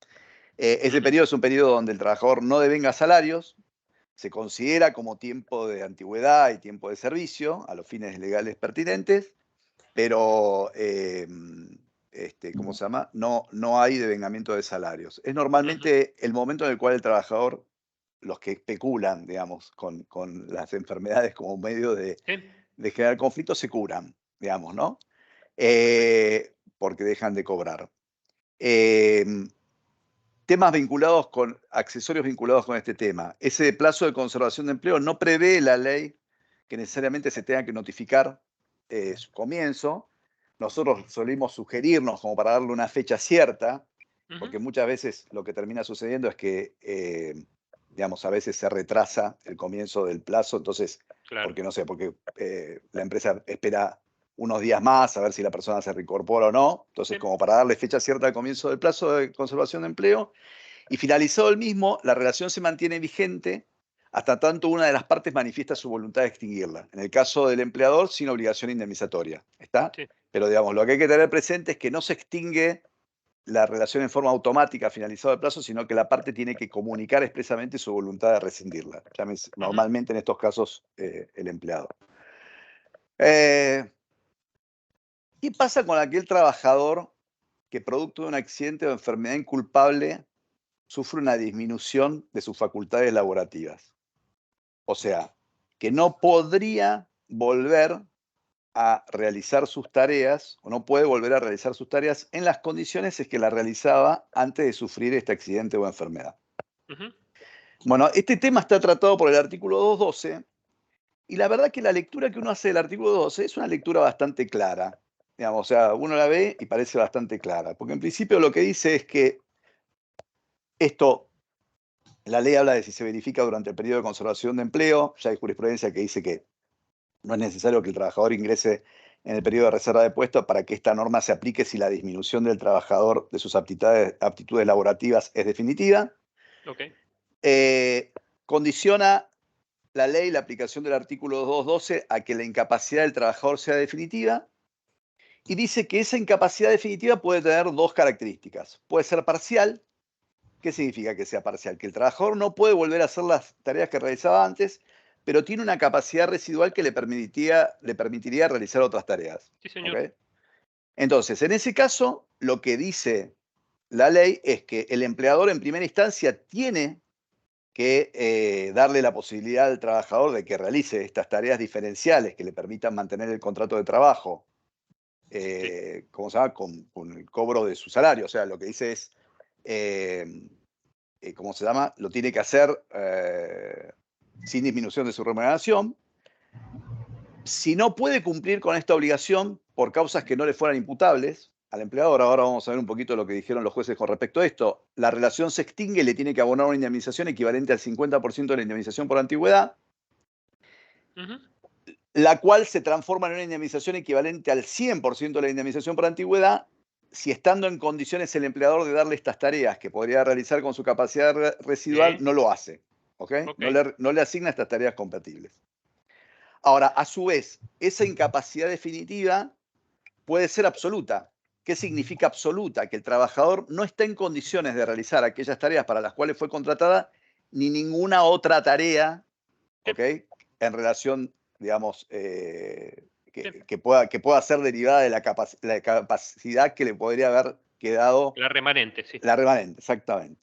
S2: Ese
S1: Ujú.
S2: periodo es un periodo donde el trabajador no devenga salarios, se considera como tiempo de antigüedad y tiempo de servicio a los fines legales pertinentes, pero, ¿cómo se llama? No hay devengamiento de salarios. Es
S1: Ujú.
S2: normalmente el momento en el cual el trabajador, los que especulan, digamos, con las enfermedades como medio
S1: Sí,
S2: de generar conflictos, se curan, digamos, ¿no?
S1: perfecto.
S2: Porque dejan de cobrar. Em, Temas vinculados con, accesorios vinculados con este tema. Ese plazo de conservación de empleo no prevé la ley que necesariamente se tenga que notificar su comienzo. Nosotros solimos sugerirnos como para darle una fecha cierta,
S1: Ujú.
S2: porque muchas veces lo que termina sucediendo es que, digamos, a veces se retrasa el comienzo del plazo, entonces,
S1: Claro.
S2: porque no sé, porque la empresa espera unos días más a ver si la persona se reincorpora o no. Entonces,
S1: Sí.
S2: como para darle fecha cierta al comienzo del plazo de conservación de empleo, y finalizado el mismo, la relación se mantiene vigente hasta tanto una de las partes manifiesta su voluntad de extinguirla. En el caso del empleador, sin obligación indemnizatoria. ¿Está?
S1: Sí.
S2: Pero digamos, lo que hay que tener presente es que no se extingue la relación en forma automática finalizado el plazo, sino que la parte tiene que comunicar expresamente su voluntad de rescindirla.
S1: Ujú.
S2: Normalmente en estos casos el empleado. Eh, ¿Qué pasa con aquel trabajador que producto de un accidente o enfermedad inculpable sufre una disminución de sus facultades laborativas? O sea, que no podría volver a realizar sus tareas, o no puede volver a realizar sus tareas en las condiciones en que la realizaba antes de sufrir este accidente o enfermedad. Bueno, este tema está tratado por el artículo 212, y la verdad que la lectura que uno hace del artículo 212 es una lectura bastante clara. Digamos, o sea, uno la ve y parece bastante clara, porque en principio lo que dice es que esto, la ley habla de si se verifica durante el periodo de conservación de empleo, ya hay jurisprudencia que dice que no es necesario que el trabajador ingrese en el periodo de reserva de puesto para que esta norma se aplique si la disminución del trabajador de sus aptitudes laborativas es definitiva. Condiciona la ley la aplicación del artículo 212 a que la incapacidad del trabajador sea definitiva, y dice que esa incapacidad definitiva puede tener dos características. Puede ser parcial. ¿Qué significa que sea parcial? Que el trabajador no puede volver a hacer las tareas que realizaba antes, pero tiene una capacidad residual que le permitiría realizar otras tareas.
S1: Sí, señor.
S2: ¿Okay? Entonces, en ese caso, lo que dice la ley es que el empleador en primera instancia tiene que darle la posibilidad al trabajador de que realice estas tareas diferenciales que le permitan mantener el contrato de trabajo, ¿cómo se llama? Con el cobro de su salario. O sea, lo que dice es, ¿cómo se llama? Lo tiene que hacer sin disminución de su remuneración. Si no puede cumplir con esta obligación por causas que no le fueran imputables al empleador, ahora vamos a ver un poquito lo que dijeron los jueces con respecto a esto, la relación se extingue y le tiene que abonar una indemnización equivalente al 50% de la indemnización por antigüedad, la cual se transforma en una indemnización equivalente al 100% de la indemnización por antigüedad si, estando en condiciones el empleador de darle estas tareas que podría realizar con su capacidad residual, no lo hace. ¿Okay? No le asigna estas tareas compatibles. Ahora, a su vez, esa incapacidad definitiva puede ser absoluta. ¿Qué significa absoluta? Que el trabajador no está en condiciones de realizar aquellas tareas para las cuales fue contratada, ni ninguna otra tarea, ¿okay? En relación, digamos, que pueda ser derivada de la capacidad que le podría haber quedado.
S1: La remanente, sí.
S2: La remanente, exactamente.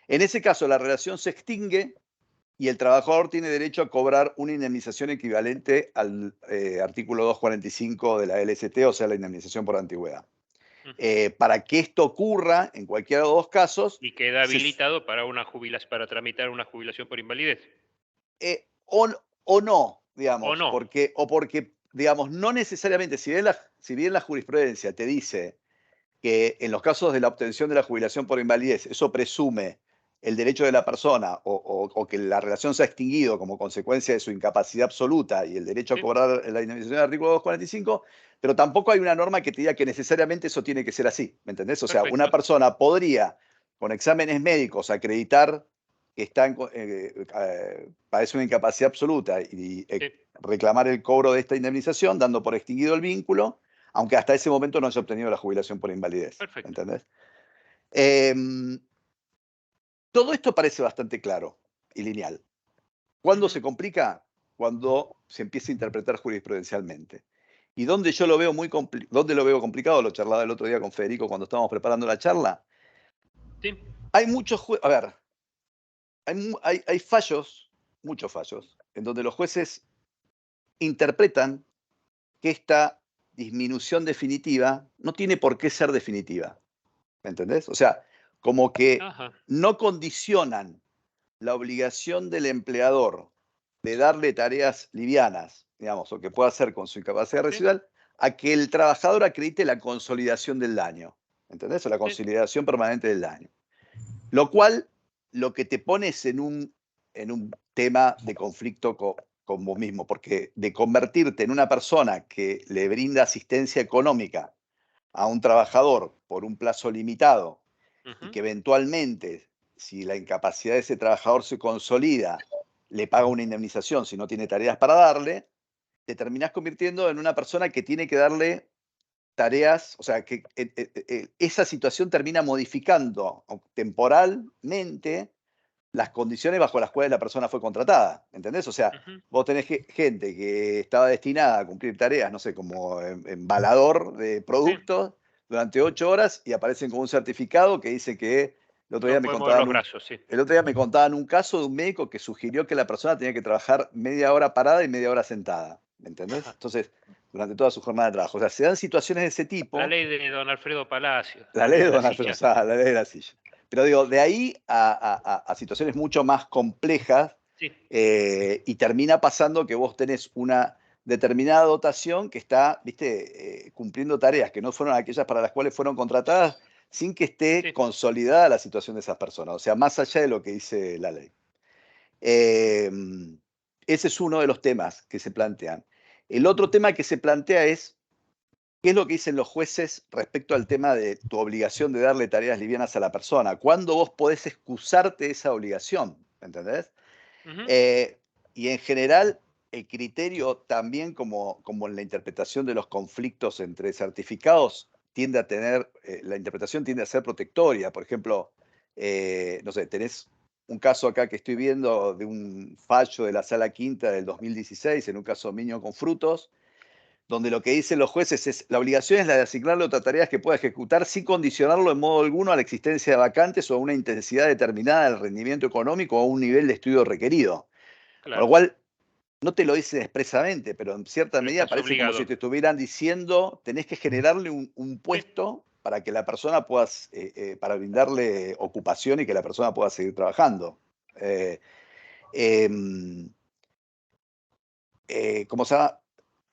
S2: En ese caso, la relación se extingue y el trabajador tiene derecho a cobrar una indemnización equivalente al artículo 245 de la LST, o sea, la indemnización por antigüedad. Para que esto ocurra, en cualquiera de los dos casos...
S1: Y queda habilitado para tramitar una jubilación por invalidez.
S2: O no, digamos.
S1: O no.
S2: Porque, digamos, no necesariamente, si bien la jurisprudencia te dice que en los casos de la obtención de la jubilación por invalidez, eso presume el derecho de la persona o que la relación se ha extinguido como consecuencia de su incapacidad absoluta y el derecho a cobrar la indemnización del artículo 245, pero tampoco hay una norma que te diga que necesariamente eso tiene que ser así, ¿me entendés? O sea, una persona podría, con exámenes médicos, acreditar que padece una incapacidad absoluta y reclamar el cobro de esta indemnización, dando por extinguido el vínculo, aunque hasta ese momento no haya obtenido la jubilación por invalidez.
S1: Perfecto.
S2: ¿Entendés? Todo esto parece bastante claro y lineal. ¿Cuándo se complica? Cuando se empieza a interpretar jurisprudencialmente. Y donde yo lo veo donde lo veo complicado, lo charlaba el otro día con Federico cuando estábamos preparando la charla.
S1: Sí.
S2: Hay muchos a ver, hay fallos, muchos fallos, en donde los jueces interpretan que esta disminución definitiva no tiene por qué ser definitiva. ¿Me entendés? O sea, como que no condicionan la obligación del empleador de darle tareas livianas, digamos, o que pueda hacer con su incapacidad residual, a que el trabajador acredite la consolidación del daño. ¿Entendés? O la consolidación permanente del daño. Lo cual, lo que te pones en un tema de conflicto con vos mismo, porque de convertirte en una persona que le brinda asistencia económica a un trabajador por un plazo limitado y que eventualmente, si la incapacidad de ese trabajador se consolida, le paga una indemnización si no tiene tareas para darle, te terminás convirtiendo en una persona que tiene que darle tareas, o sea, que esa situación termina modificando temporalmente las condiciones bajo las cuales la persona fue contratada, ¿entendés? O sea, vos tenés gente que estaba destinada a cumplir tareas, no sé, como embalador de productos durante 8 horas y aparecen con un certificado que dice que el otro día me contaban un caso de un médico que sugirió que la persona tenía que trabajar media hora parada y media hora sentada. ¿me entendés?
S1: Ajá.
S2: Entonces, durante toda su jornada de trabajo. O sea, se dan situaciones de ese tipo.
S1: La ley de don Alfredo Palacio.
S2: La ley de don Alfredo, la ley de la silla. Pero digo, de ahí a situaciones mucho más complejas,
S1: sí.
S2: Y termina pasando que vos tenés una determinada dotación que está, viste, cumpliendo tareas que no fueron aquellas para las cuales fueron contratadas, sin que esté consolidada la situación de esas personas. O sea, más allá de lo que dice la ley. Ese es uno de los temas que se plantean. El otro tema que se plantea es, ¿qué es lo que dicen los jueces respecto al tema de tu obligación de darle tareas livianas a la persona? ¿Cuándo vos podés excusarte esa obligación? ¿Entendés? Y en general, el criterio también, como en la interpretación de los conflictos entre certificados, tiende a tener, la interpretación tiende a ser protectoria. Por ejemplo, no sé, tenés un caso acá que estoy viendo de un fallo de la Sala Quinta del 2016, en un caso Miño con Frutos, donde lo que dicen los jueces es, la obligación es la de asignarle otras tareas que pueda ejecutar sin condicionarlo en modo alguno a la existencia de vacantes o a una intensidad determinada del rendimiento económico o a un nivel de estudio requerido.
S1: Claro.
S2: Con lo cual, no te lo dicen expresamente, pero en cierta medida parece
S1: obligado.
S2: como si te estuvieran diciendo, tenés que generarle un puesto para que la persona pueda, para brindarle ocupación y que la persona pueda seguir trabajando. Como se llama,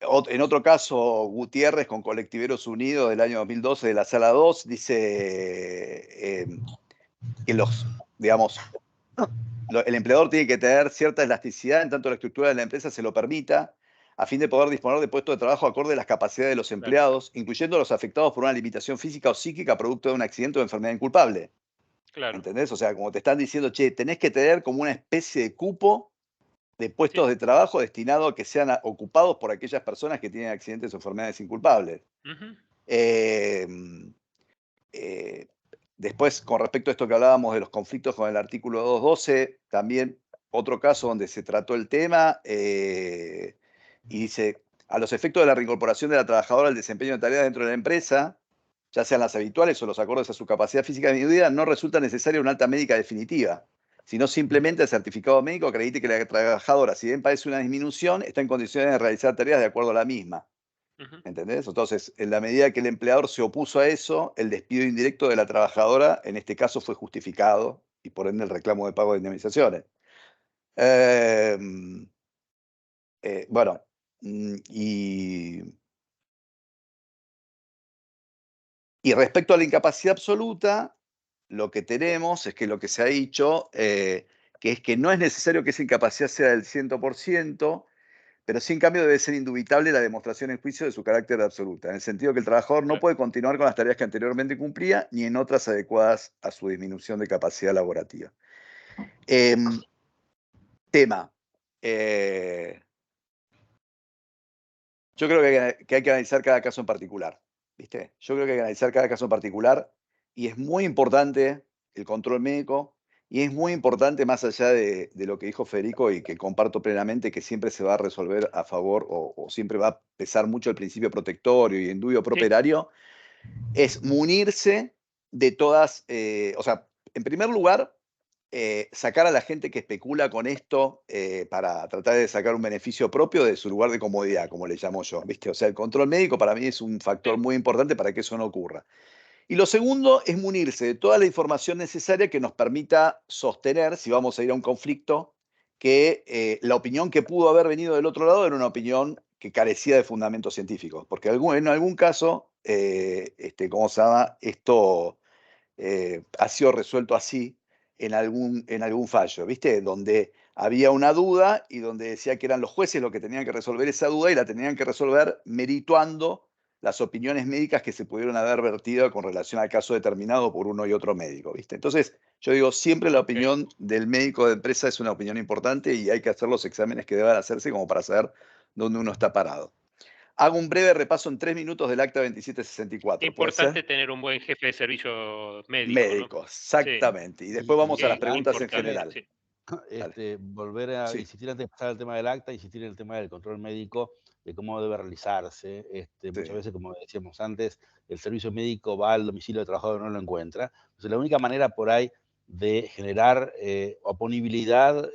S2: en otro caso, Gutiérrez con Colectiveros Unidos del año 2012 de la Sala 2 dice que digamos, el empleador tiene que tener cierta elasticidad en tanto la estructura de la empresa se lo permita, a fin de poder disponer de puestos de trabajo acorde a las capacidades de los empleados, incluyendo a los afectados por una limitación física o psíquica producto de un accidente o enfermedad inculpable.
S1: Claro.
S2: ¿Entendés? O sea, como te están diciendo, che, tenés que tener como una especie de cupo de puestos de trabajo destinado a que sean ocupados por aquellas personas que tienen accidentes o enfermedades inculpables. Después, con respecto a esto que hablábamos de los conflictos con el artículo 212, también otro caso donde se trató el tema, y dice, a los efectos de la reincorporación de la trabajadora al desempeño de tareas dentro de la empresa, ya sean las habituales o los acordes a su capacidad física y medida, no resulta necesaria una alta médica definitiva, sino simplemente el certificado médico acredite que la trabajadora, si bien padece una disminución, está en condiciones de realizar tareas de acuerdo a la misma. ¿Entendés? Entonces, en la medida que el empleador se opuso a eso, el despido indirecto de la trabajadora, en este caso, fue justificado y por ende el reclamo de pago de indemnizaciones. Bueno, y respecto a la incapacidad absoluta, lo que tenemos es que lo que se ha dicho, que es que no es necesario que esa incapacidad sea del 100%, pero sí en cambio debe ser indubitable la demostración en juicio de su carácter absoluta, en el sentido que el trabajador no puede continuar con las tareas que anteriormente cumplía ni en otras adecuadas a su disminución de capacidad laborativa. Tema. Yo creo que hay que analizar cada caso en particular, ¿viste? Yo creo que hay que analizar cada caso en particular y es muy importante el control médico y es muy importante, más allá de lo que dijo Federico y que comparto plenamente, que siempre se va a resolver a favor o siempre va a pesar mucho el principio protectorio y indubio properario, es munirse de todas, o sea, en primer lugar, sacar a la gente que especula con esto para tratar de sacar un beneficio propio de su lugar de comodidad, como le llamo yo, ¿viste? O sea, el control médico para mí es un factor muy importante para que eso no ocurra. Y lo segundo es munirse de toda la información necesaria que nos permita sostener, si vamos a ir a un conflicto, que la opinión que pudo haber venido del otro lado era una opinión que carecía de fundamentos científicos. Porque en algún caso, ¿cómo se llama? Esto ha sido resuelto así en algún fallo, ¿viste? Donde había una duda y donde decía que eran los jueces los que tenían que resolver esa duda y la tenían que resolver merituando las opiniones médicas que se pudieron haber vertido con relación al caso determinado por uno y otro médico, ¿viste? Entonces, yo digo, siempre la opinión del médico de empresa es una opinión importante y hay que hacer los exámenes que deban hacerse como para saber dónde uno está parado. Hago un breve repaso en 3 minutos del acta 2764.
S1: Es importante tener un buen jefe de servicio médico,
S2: Médico,
S1: ¿no?
S2: exactamente.
S1: Sí.
S2: Y después vamos a las preguntas en
S1: Importante,
S2: general.
S1: sí.
S4: Volver a insistir antes de pasar al tema del acta, insistir en el tema del control médico, de cómo debe realizarse. Muchas veces, como decíamos antes, el servicio médico va al domicilio del trabajador y no lo encuentra. Entonces, la única manera por ahí de generar oponibilidad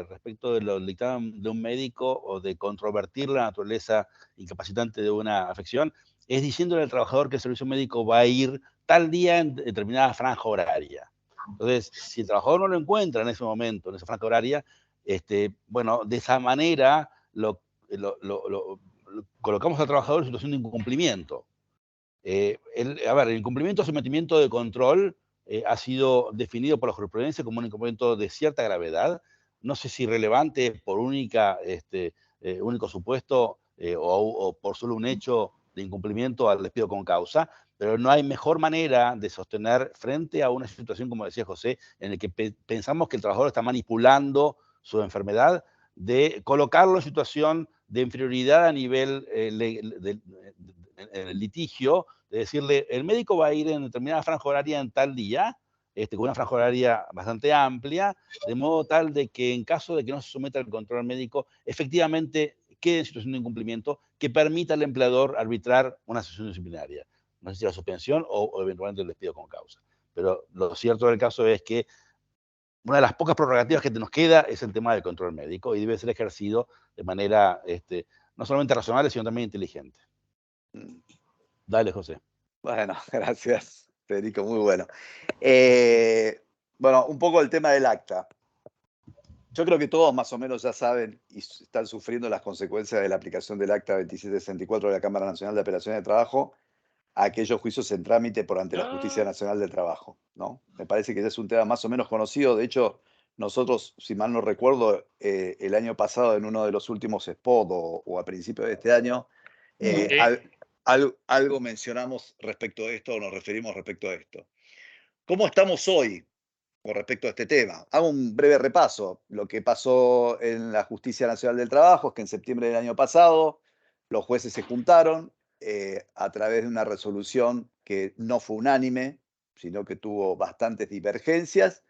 S4: respecto de lo dictamen de un médico o de controvertir la naturaleza incapacitante de una afección, es diciéndole al trabajador que el servicio médico va a ir tal día en determinada franja horaria. Entonces, si el trabajador no lo encuentra en ese momento, en esa franja horaria, bueno, de esa manera colocamos al trabajador en situación de incumplimiento. El incumplimiento o sometimiento de control ha sido definido por la jurisprudencia como un incumplimiento de cierta gravedad, no sé si relevante por único supuesto o por solo un hecho de incumplimiento al despido con causa, pero no hay mejor manera de sostener frente a una situación, como decía José, en la que pensamos que el trabajador está manipulando su enfermedad, de colocarlo en situación de inferioridad a nivel del litigio, de decirle, el médico va a ir en determinada franja horaria en tal día, con una franja horaria bastante amplia, de modo tal de que en caso de que no se someta al control médico, efectivamente quede en situación de incumplimiento que permita al empleador arbitrar una sanción disciplinaria. No sé si la suspensión o eventualmente el despido con causa. Pero lo cierto del caso es que una de las pocas prerrogativas que nos queda es el tema del control médico y debe ser ejercido de manera no solamente razonable, sino también inteligente. Dale, José.
S2: Bueno, gracias, Federico, muy bueno. Bueno, un poco el tema del acta. Yo creo que todos más o menos ya saben y están sufriendo las consecuencias de la aplicación del acta 2764 de la Cámara Nacional de Apelaciones de Trabajo a aquellos juicios en trámite por ante la Justicia Nacional del Trabajo, ¿no? Me parece que ese es un tema más o menos conocido. De hecho, nosotros, si mal no recuerdo, el año pasado en uno de los últimos spots o a principios de este año, algo mencionamos respecto a esto o nos referimos respecto a esto. ¿Cómo estamos hoy con respecto a este tema? Hago un breve repaso. Lo que pasó en la Justicia Nacional del Trabajo es que en septiembre del año pasado los jueces se juntaron a través de una resolución que no fue unánime, sino que tuvo bastantes divergencias,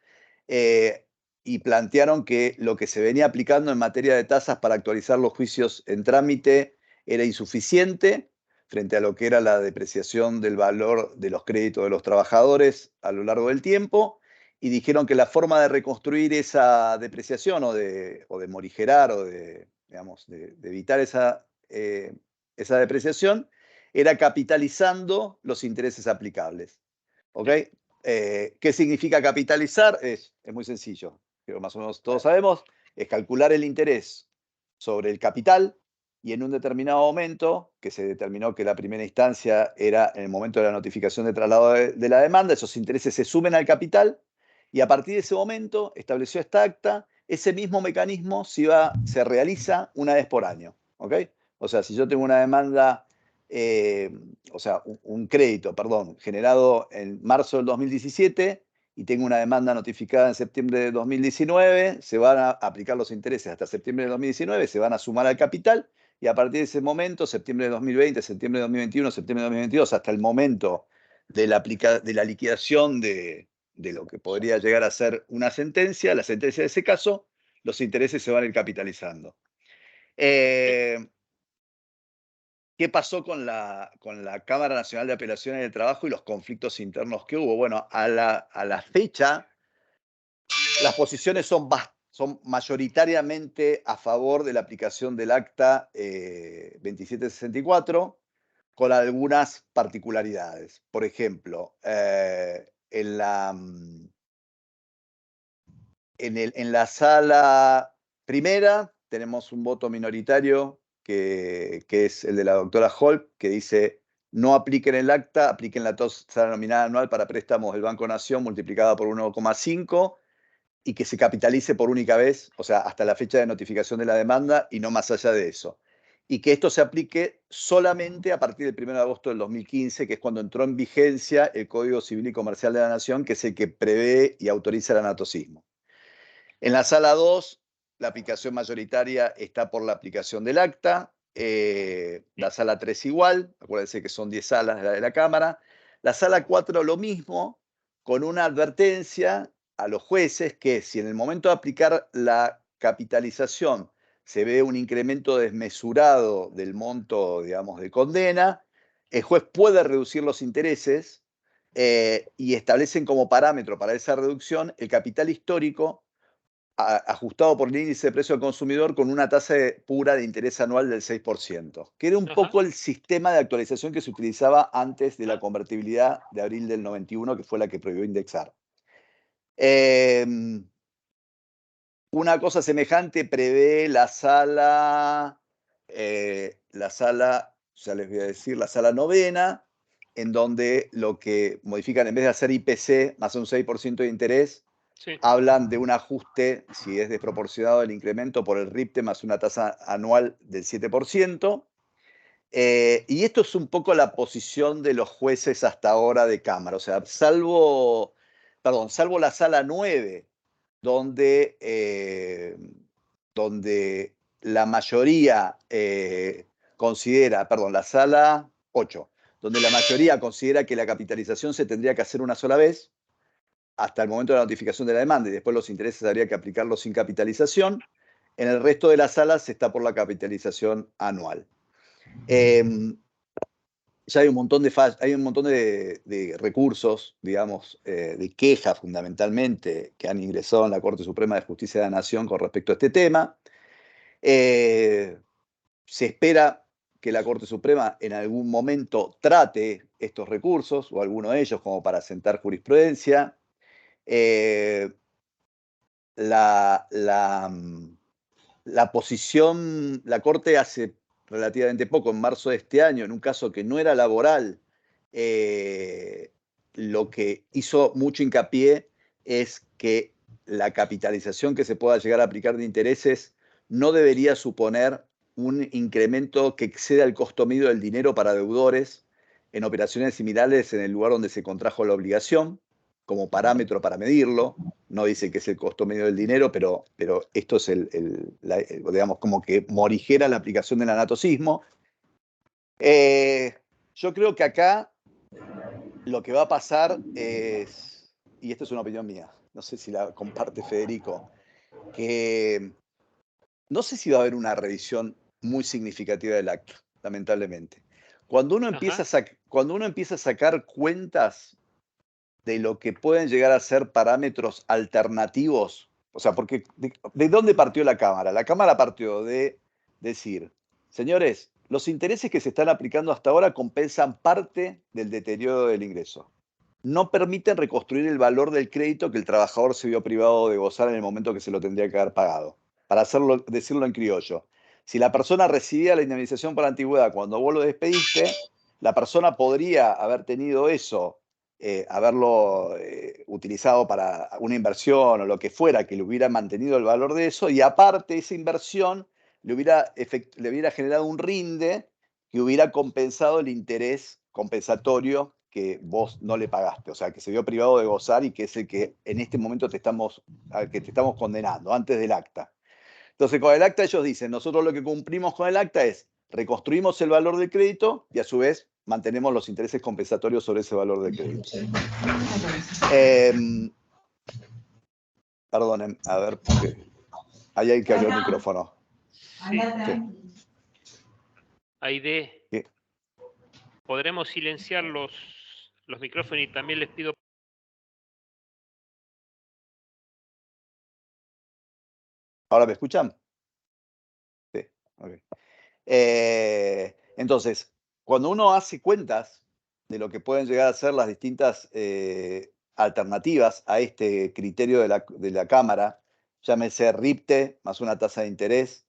S2: y plantearon que lo que se venía aplicando en materia de tasas para actualizar los juicios en trámite era insuficiente frente a lo que era la depreciación del valor de los créditos de los trabajadores a lo largo del tiempo, y dijeron que la forma de reconstruir esa depreciación o de morigerar o de evitar esa depreciación era capitalizando los intereses aplicables. ¿Ok? ¿Qué significa capitalizar? Es muy sencillo, pero más o menos todos sabemos, es calcular el interés sobre el capital y en un determinado momento, que se determinó que la primera instancia era en el momento de la notificación de traslado de la demanda, esos intereses se sumen al capital y a partir de ese momento estableció esta acta, ese mismo mecanismo se realiza una vez por año. ¿Ok? O sea, si yo tengo una demanda, un crédito, perdón, generado en marzo del 2017 y tengo una demanda notificada en septiembre de 2019, se van a aplicar los intereses hasta septiembre de 2019, se van a sumar al capital y a partir de ese momento, septiembre de 2020, septiembre de 2021, septiembre de 2022, hasta el momento de la liquidación de lo que podría llegar a ser una sentencia, la sentencia de ese caso, los intereses se van a ir capitalizando. ¿Qué pasó con la Cámara Nacional de Apelaciones del Trabajo y los conflictos internos que hubo? Bueno, a la fecha, las posiciones son mayoritariamente a favor de la aplicación del acta 2764, con algunas particularidades. Por ejemplo, en la sala primera tenemos un voto minoritario que es el de la doctora Holp, que dice no apliquen el acta, apliquen la tasa nominal anual para préstamos del Banco Nación multiplicada por 1,5 y que se capitalice por única vez, o sea, hasta la fecha de notificación de la demanda y no más allá de eso. Y que esto se aplique solamente a partir del 1 de agosto del 2015, que es cuando entró en vigencia el Código Civil y Comercial de la Nación, que es el que prevé y autoriza el anatocismo. En la sala 2, la aplicación mayoritaria está por la aplicación del acta. La sala 3 igual, acuérdense que son 10 salas la de la Cámara. La sala 4 lo mismo, con una advertencia a los jueces que si en el momento de aplicar la capitalización se ve un incremento desmesurado del monto, digamos, de condena, el juez puede reducir los intereses y establecen como parámetro para esa reducción el capital histórico ajustado por el índice de precio al consumidor con una tasa pura de interés anual del 6%, que era un poco el sistema de actualización que se utilizaba antes de la convertibilidad de abril del 91, que fue la que prohibió indexar. Una cosa semejante prevé la sala, ya les voy a decir, la sala novena, en donde lo que modifican, en vez de hacer IPC más un 6% de interés, hablan de un ajuste, si es desproporcionado el incremento, por el RIPTE más una tasa anual del 7%. Y esto es un poco la posición de los jueces hasta ahora de Cámara. O sea, salvo la sala 9, donde la mayoría considera, perdón, la sala 8, donde la mayoría considera que la capitalización se tendría que hacer una sola vez, hasta el momento de la notificación de la demanda, y después los intereses habría que aplicarlos sin capitalización. En el resto de las salas se está por la capitalización anual. Ya hay un montón de recursos, digamos, de quejas fundamentalmente, que han ingresado en la Corte Suprema de Justicia de la Nación con respecto a este tema. Se espera que la Corte Suprema en algún momento trate estos recursos, o alguno de ellos, como para sentar jurisprudencia. La posición, la Corte hace relativamente poco, en marzo de este año, en un caso que no era laboral, lo que hizo mucho hincapié es que la capitalización que se pueda llegar a aplicar de intereses no debería suponer un incremento que exceda el costo medio del dinero para deudores en operaciones similares en el lugar donde se contrajo la obligación, como parámetro para medirlo. No dice que es el costo medio del dinero, pero esto es digamos, como que morigera la aplicación del anatocismo. Yo creo que acá lo que va a pasar es, y esto es una opinión mía, no sé si la comparte Federico, que no sé si va a haber una revisión muy significativa del acta, lamentablemente. Cuando uno empieza a sacar cuentas de lo que pueden llegar a ser parámetros alternativos, o sea, porque ¿de dónde partió la Cámara? La Cámara partió de decir, señores, los intereses que se están aplicando hasta ahora compensan parte del deterioro del ingreso. No permiten reconstruir el valor del crédito que el trabajador se vio privado de gozar en el momento que se lo tendría que haber pagado. Para decirlo en criollo, si la persona recibía la indemnización por antigüedad cuando vos lo despediste, la persona podría haber tenido eso, haberlo utilizado para una inversión o lo que fuera, que le hubiera mantenido el valor de eso, y aparte esa inversión le hubiera generado un rinde que hubiera compensado el interés compensatorio que vos no le pagaste, o sea, que se vio privado de gozar y que es el que en este momento te estamos condenando, antes del acta. Entonces, con el acta ellos dicen, nosotros lo que cumplimos con el acta es reconstruimos el valor del crédito y a su vez mantenemos los intereses compensatorios sobre ese valor del crédito. Perdonen, a ver, porque ahí hay que abrir el micrófono.
S1: Sí. Aide, ¿podremos silenciar los micrófonos? Y también les pido...
S2: ¿Ahora me escuchan? Sí, ok. Entonces, cuando uno hace cuentas de lo que pueden llegar a ser las distintas alternativas a este criterio de la Cámara, llámese RIPTE más una tasa de interés,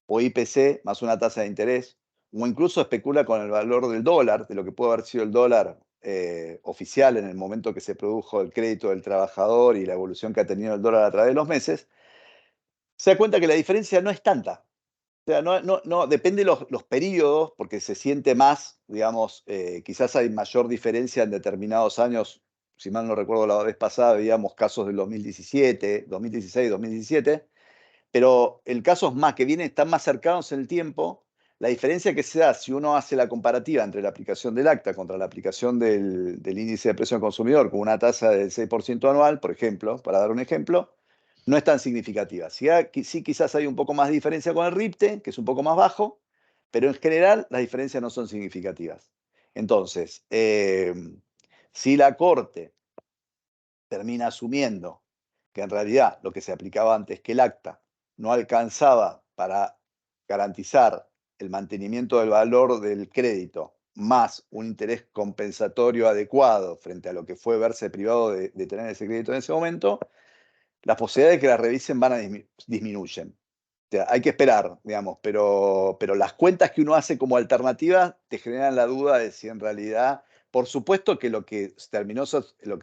S2: o IPC más una tasa de interés, o incluso especula con el valor del dólar, de lo que puede haber sido el dólar oficial en el momento que se produjo el crédito del trabajador y la evolución que ha tenido el dólar a través de los meses, se da cuenta que la diferencia no es tanta. O sea, no, depende de los periodos, porque se siente más, digamos, quizás hay mayor diferencia en determinados años. Si mal no recuerdo, la vez pasada veíamos casos del 2017, 2016, 2017, pero el caso es más, que están más cercanos en el tiempo. La diferencia que se da si uno hace la comparativa entre la aplicación del acta contra la aplicación del índice de precio al consumidor con una tasa del 6% anual, por ejemplo, para dar un ejemplo, no es tan significativa. Sí, quizás hay un poco más de diferencia con el RIPTE, que es un poco más bajo, pero en general las diferencias no son significativas. Entonces, Si la Corte termina asumiendo que en realidad lo que se aplicaba antes, que el acta no alcanzaba para garantizar el mantenimiento del valor del crédito, más un interés compensatorio adecuado frente a lo que fue verse privado de tener ese crédito en ese momento, las posibilidades de que la revisen van a disminuyen. O sea, hay que esperar, digamos, pero las cuentas que uno hace como alternativa te generan la duda de si en realidad, por supuesto que lo que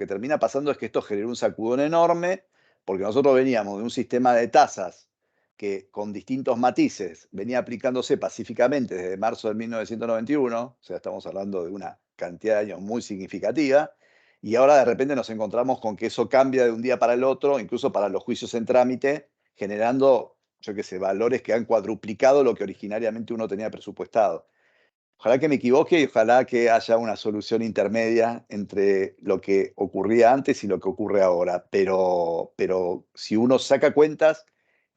S2: termina pasando es que esto generó un sacudón enorme, porque nosotros veníamos de un sistema de tasas que con distintos matices venía aplicándose pacíficamente desde marzo de 1991, o sea, estamos hablando de una cantidad de años muy significativa, y ahora de repente nos encontramos con que eso cambia de un día para el otro, incluso para los juicios en trámite, generando, yo qué sé, valores que han cuadruplicado lo que originariamente uno tenía presupuestado. Ojalá que me equivoque y ojalá que haya una solución intermedia entre lo que ocurría antes y lo que ocurre ahora. Pero si uno saca cuentas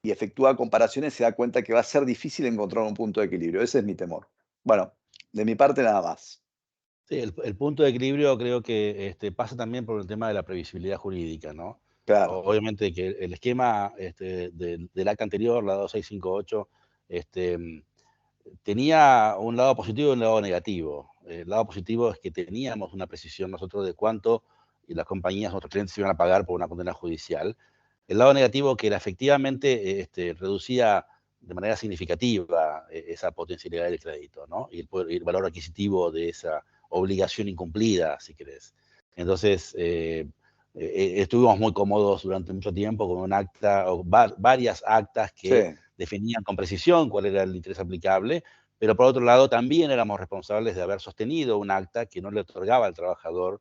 S2: y efectúa comparaciones, se da cuenta que va a ser difícil encontrar un punto de equilibrio. Ese es mi temor. Bueno, de mi parte nada más.
S4: Sí, el punto de equilibrio creo que pasa también por el tema de la previsibilidad jurídica, ¿no?
S2: Claro.
S4: Obviamente que el esquema del acta anterior, la 2658, tenía un lado positivo y un lado negativo. El lado positivo es que teníamos una precisión nosotros de cuánto y las compañías, nuestros clientes, iban a pagar por una condena judicial. El lado negativo que era efectivamente reducía de manera significativa esa potencialidad del crédito, ¿no? Y el valor adquisitivo de esa obligación incumplida, si querés. Entonces, estuvimos muy cómodos durante mucho tiempo con un acta, o varias actas que
S2: Sí.
S4: definían con precisión cuál era el interés aplicable, pero por otro lado también éramos responsables de haber sostenido un acta que no le otorgaba al trabajador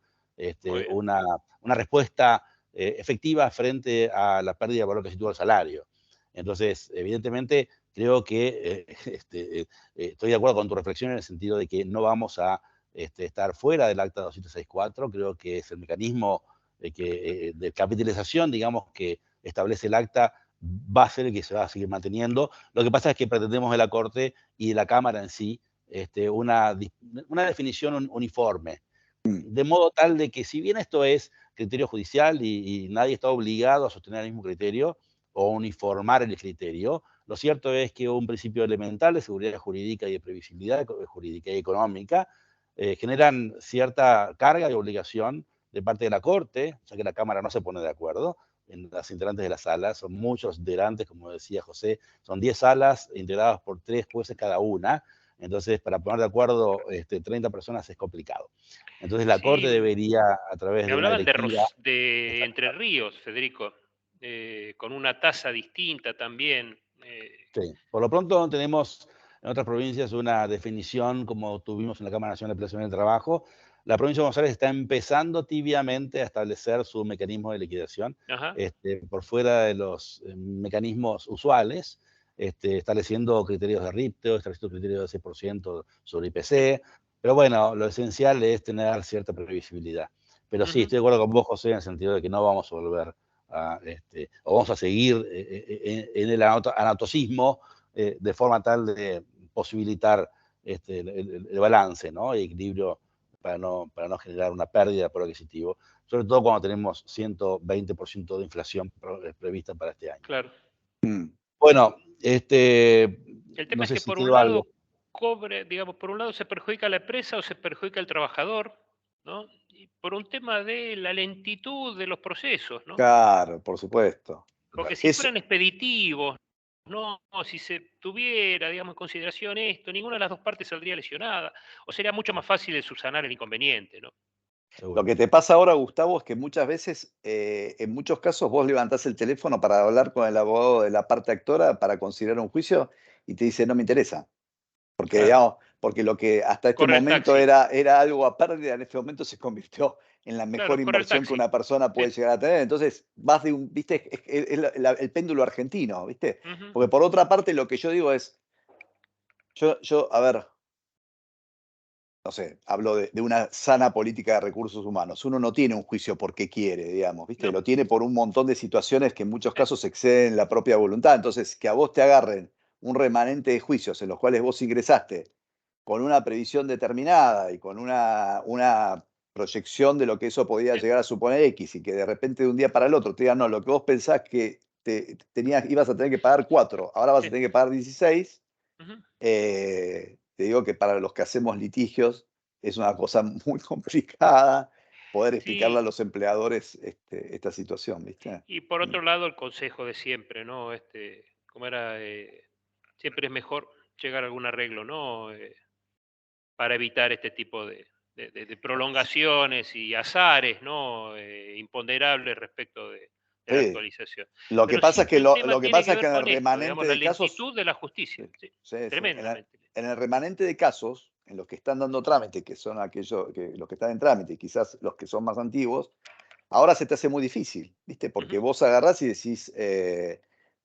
S4: una respuesta efectiva frente a la pérdida de valor adquisitivo del salario. Entonces, evidentemente, creo que estoy de acuerdo con tu reflexión en el sentido de que no vamos a estar fuera del acta 264. Creo que es el mecanismo de capitalización, digamos, que establece el acta, va a ser el que se va a seguir manteniendo. Lo que pasa es que pretendemos de la Corte y de la Cámara en sí una definición uniforme, de modo tal de que si bien esto es criterio judicial y nadie está obligado a sostener el mismo criterio o uniformar el criterio, lo cierto es que un principio elemental de seguridad jurídica y de previsibilidad jurídica y económica generan cierta carga y obligación de parte de la Corte, ya que la Cámara no se pone de acuerdo en las integrantes de la sala, son muchos integrantes, como decía José, son 10 salas integradas por 3 jueces cada una, entonces para poner de acuerdo 30 personas es complicado. Entonces la Corte
S1: Sí,
S4: debería, a través
S1: me
S4: de una
S1: hablaban
S4: directiva...
S1: de Entre Ríos, Federico, con una tasa distinta también.
S4: Sí, por lo pronto tenemos en otras provincias una definición como tuvimos en la Cámara Nacional de Prelación del Trabajo. La provincia de Buenos Aires está empezando tibiamente a establecer su mecanismo de liquidación
S1: Ajá.
S4: por fuera de los mecanismos usuales, estableciendo criterios de RIPTE, estableciendo criterios de 6% sobre IPC. Pero bueno, lo esencial es tener cierta previsibilidad. Pero sí, estoy de acuerdo con vos, José, en el sentido de que no vamos a volver o vamos a seguir en el anatocismo de forma tal de posibilitar el balance, ¿no? El equilibrio para no generar una pérdida por adquisitivo, sobre todo cuando tenemos 120% de inflación prevista para este año.
S1: Claro.
S4: Bueno,
S1: El tema
S4: no
S1: es
S4: sé
S1: que
S4: si
S1: por un
S4: quedó algo.
S1: lado digamos, por un lado se perjudica a la empresa o se perjudica al trabajador, ¿no? Y por un tema de la lentitud de los procesos, ¿no?
S2: Claro, por supuesto.
S1: Porque si
S2: Es,
S1: fueran expeditivos, no, si se tuviera, digamos, en consideración esto, ninguna de las dos partes saldría lesionada, o sería mucho más fácil de subsanar el inconveniente, ¿no?
S2: Lo
S4: Seguro.
S2: que te pasa ahora, Gustavo, es que muchas veces, en muchos casos, vos levantás el teléfono para hablar con el abogado de la parte actora para considerar un juicio y te dice no me interesa. Porque,
S1: Claro.
S2: digamos, porque lo que hasta este
S1: Corre el
S2: momento
S1: taxi.
S2: era algo a pérdida, en este momento se convirtió en la mejor
S1: Claro, corre el
S2: inversión que
S1: taxi.
S2: una persona puede
S1: Sí.
S2: llegar a tener. Entonces, vas de un, viste, es el péndulo argentino, ¿viste?
S1: Ujú.
S2: Porque por otra parte, lo que yo digo es, a ver, no sé, hablo de una sana política de recursos humanos. Uno no tiene un juicio porque quiere, digamos, ¿viste?
S1: No.
S2: Lo tiene por un montón de situaciones que en muchos
S1: Sí.
S2: casos exceden la propia voluntad. Entonces, que a vos te agarren un remanente de juicios en los cuales vos ingresaste con una previsión determinada y con una proyección de lo que eso podía llegar a suponer X, y que de repente de un día para el otro te digan, no, lo que vos pensás que ibas a tener que pagar 4, ahora vas a tener que pagar 16, te digo que para los que hacemos litigios es una cosa muy complicada poder explicarle a los empleadores esta situación, ¿viste?
S1: Y por otro lado, el consejo de siempre, ¿no? Como era, siempre es mejor llegar a algún arreglo, ¿no? Para evitar este tipo de prolongaciones y azares, ¿no? Imponderables respecto de la
S2: Sí.
S1: actualización.
S2: Lo que
S1: Pero
S2: pasa es que
S1: el tema
S2: lo que
S1: tiene
S2: pasa es
S1: ver
S2: que en el
S1: con esto,
S2: remanente
S1: digamos, la
S2: de casos,
S1: lentitud de la justicia. Sí,
S2: sí, sí.
S1: tremendamente.
S2: En el remanente de casos, en los que están dando trámite, que son aquellos los que están en trámite, y quizás los que son más antiguos, ahora se te hace muy difícil, ¿viste? Porque vos agarrás y decís, lo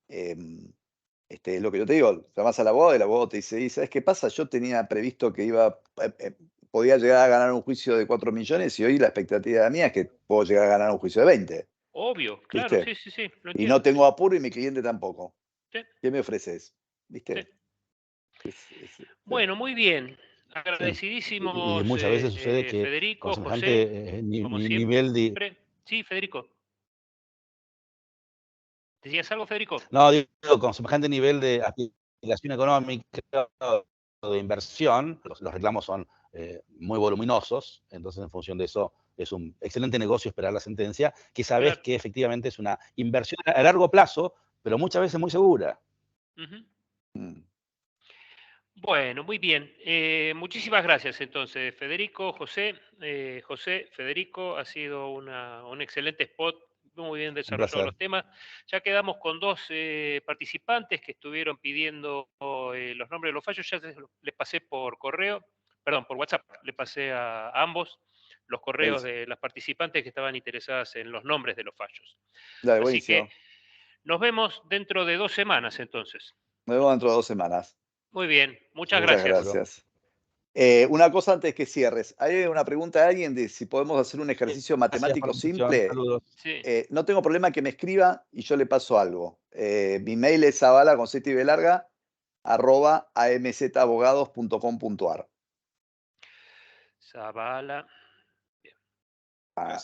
S2: que yo te digo, llamás al abogado y el abogado te dice, ¿y sabes qué pasa? Yo tenía previsto que podía llegar a ganar un juicio de 4 millones y hoy la expectativa mía es que puedo llegar a ganar un juicio de 20.
S1: Obvio, claro,
S2: ¿Viste?
S1: sí, lo
S2: Y
S1: entiendo.
S2: no tengo apuro y mi cliente tampoco.
S1: Sí.
S2: ¿Qué me ofreces? ¿Viste?
S1: Sí. Bueno, muy bien. Agradecidísimos,
S4: y muchas veces sucede que
S1: Federico,
S4: con
S1: José,
S4: semejante
S1: como
S4: nivel de...
S1: siempre. Sí, Federico. ¿Decías algo, Federico?
S4: No, digo, con semejante nivel de aspiración económica, de inversión, los reclamos son muy voluminosos, entonces en función de eso es un excelente negocio esperar la sentencia, que sabes que efectivamente es una inversión a largo plazo, pero muchas veces muy segura.
S1: Bueno, muy bien. Muchísimas gracias entonces, Federico, José. José, Federico, ha sido un excelente spot, muy bien desarrollados los temas. Ya quedamos con 2 participantes que estuvieron pidiendo los nombres de los fallos. Ya les pasé por correo, perdón, por WhatsApp, le pasé a ambos los correos de las participantes que estaban interesadas en los nombres de los fallos.
S2: Dale,
S1: Así
S2: buenísimo.
S1: que nos vemos dentro de 2 semanas entonces.
S2: Nos vemos dentro de 2 semanas.
S1: Muy bien, muchas
S2: Muchas
S1: gracias.
S2: Una cosa antes que cierres. Hay una pregunta de alguien de si podemos hacer un ejercicio matemático simple.
S1: Sí.
S2: No tengo problema que me escriba y yo le paso algo. Mi mail es zavala con z y b larga @amzabogados.com.ar.
S1: Zavala.
S2: Lo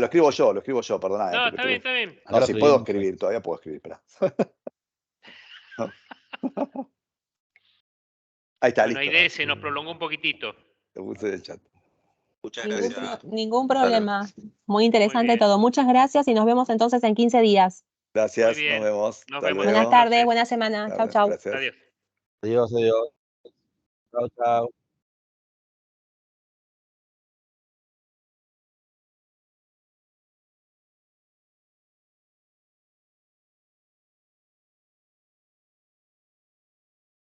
S2: escribo yo, perdona.
S1: No, está bien.
S2: No, si puedo escribir, todavía puedo escribir, espera. Ahí está,
S1: Bueno,
S2: listo.
S1: ahí se nos prolongó un poquitito.
S2: Te puse el chat.
S3: Muchas gracias.
S5: Ningún problema. Muy interesante todo. Muchas gracias y nos vemos entonces en 15 días.
S2: Gracias, nos vemos.
S1: Nos vemos.
S5: Buenas tardes, buena semana. Chau, chau.
S2: Gracias.
S1: Adiós.
S4: Adiós. Chau, chau.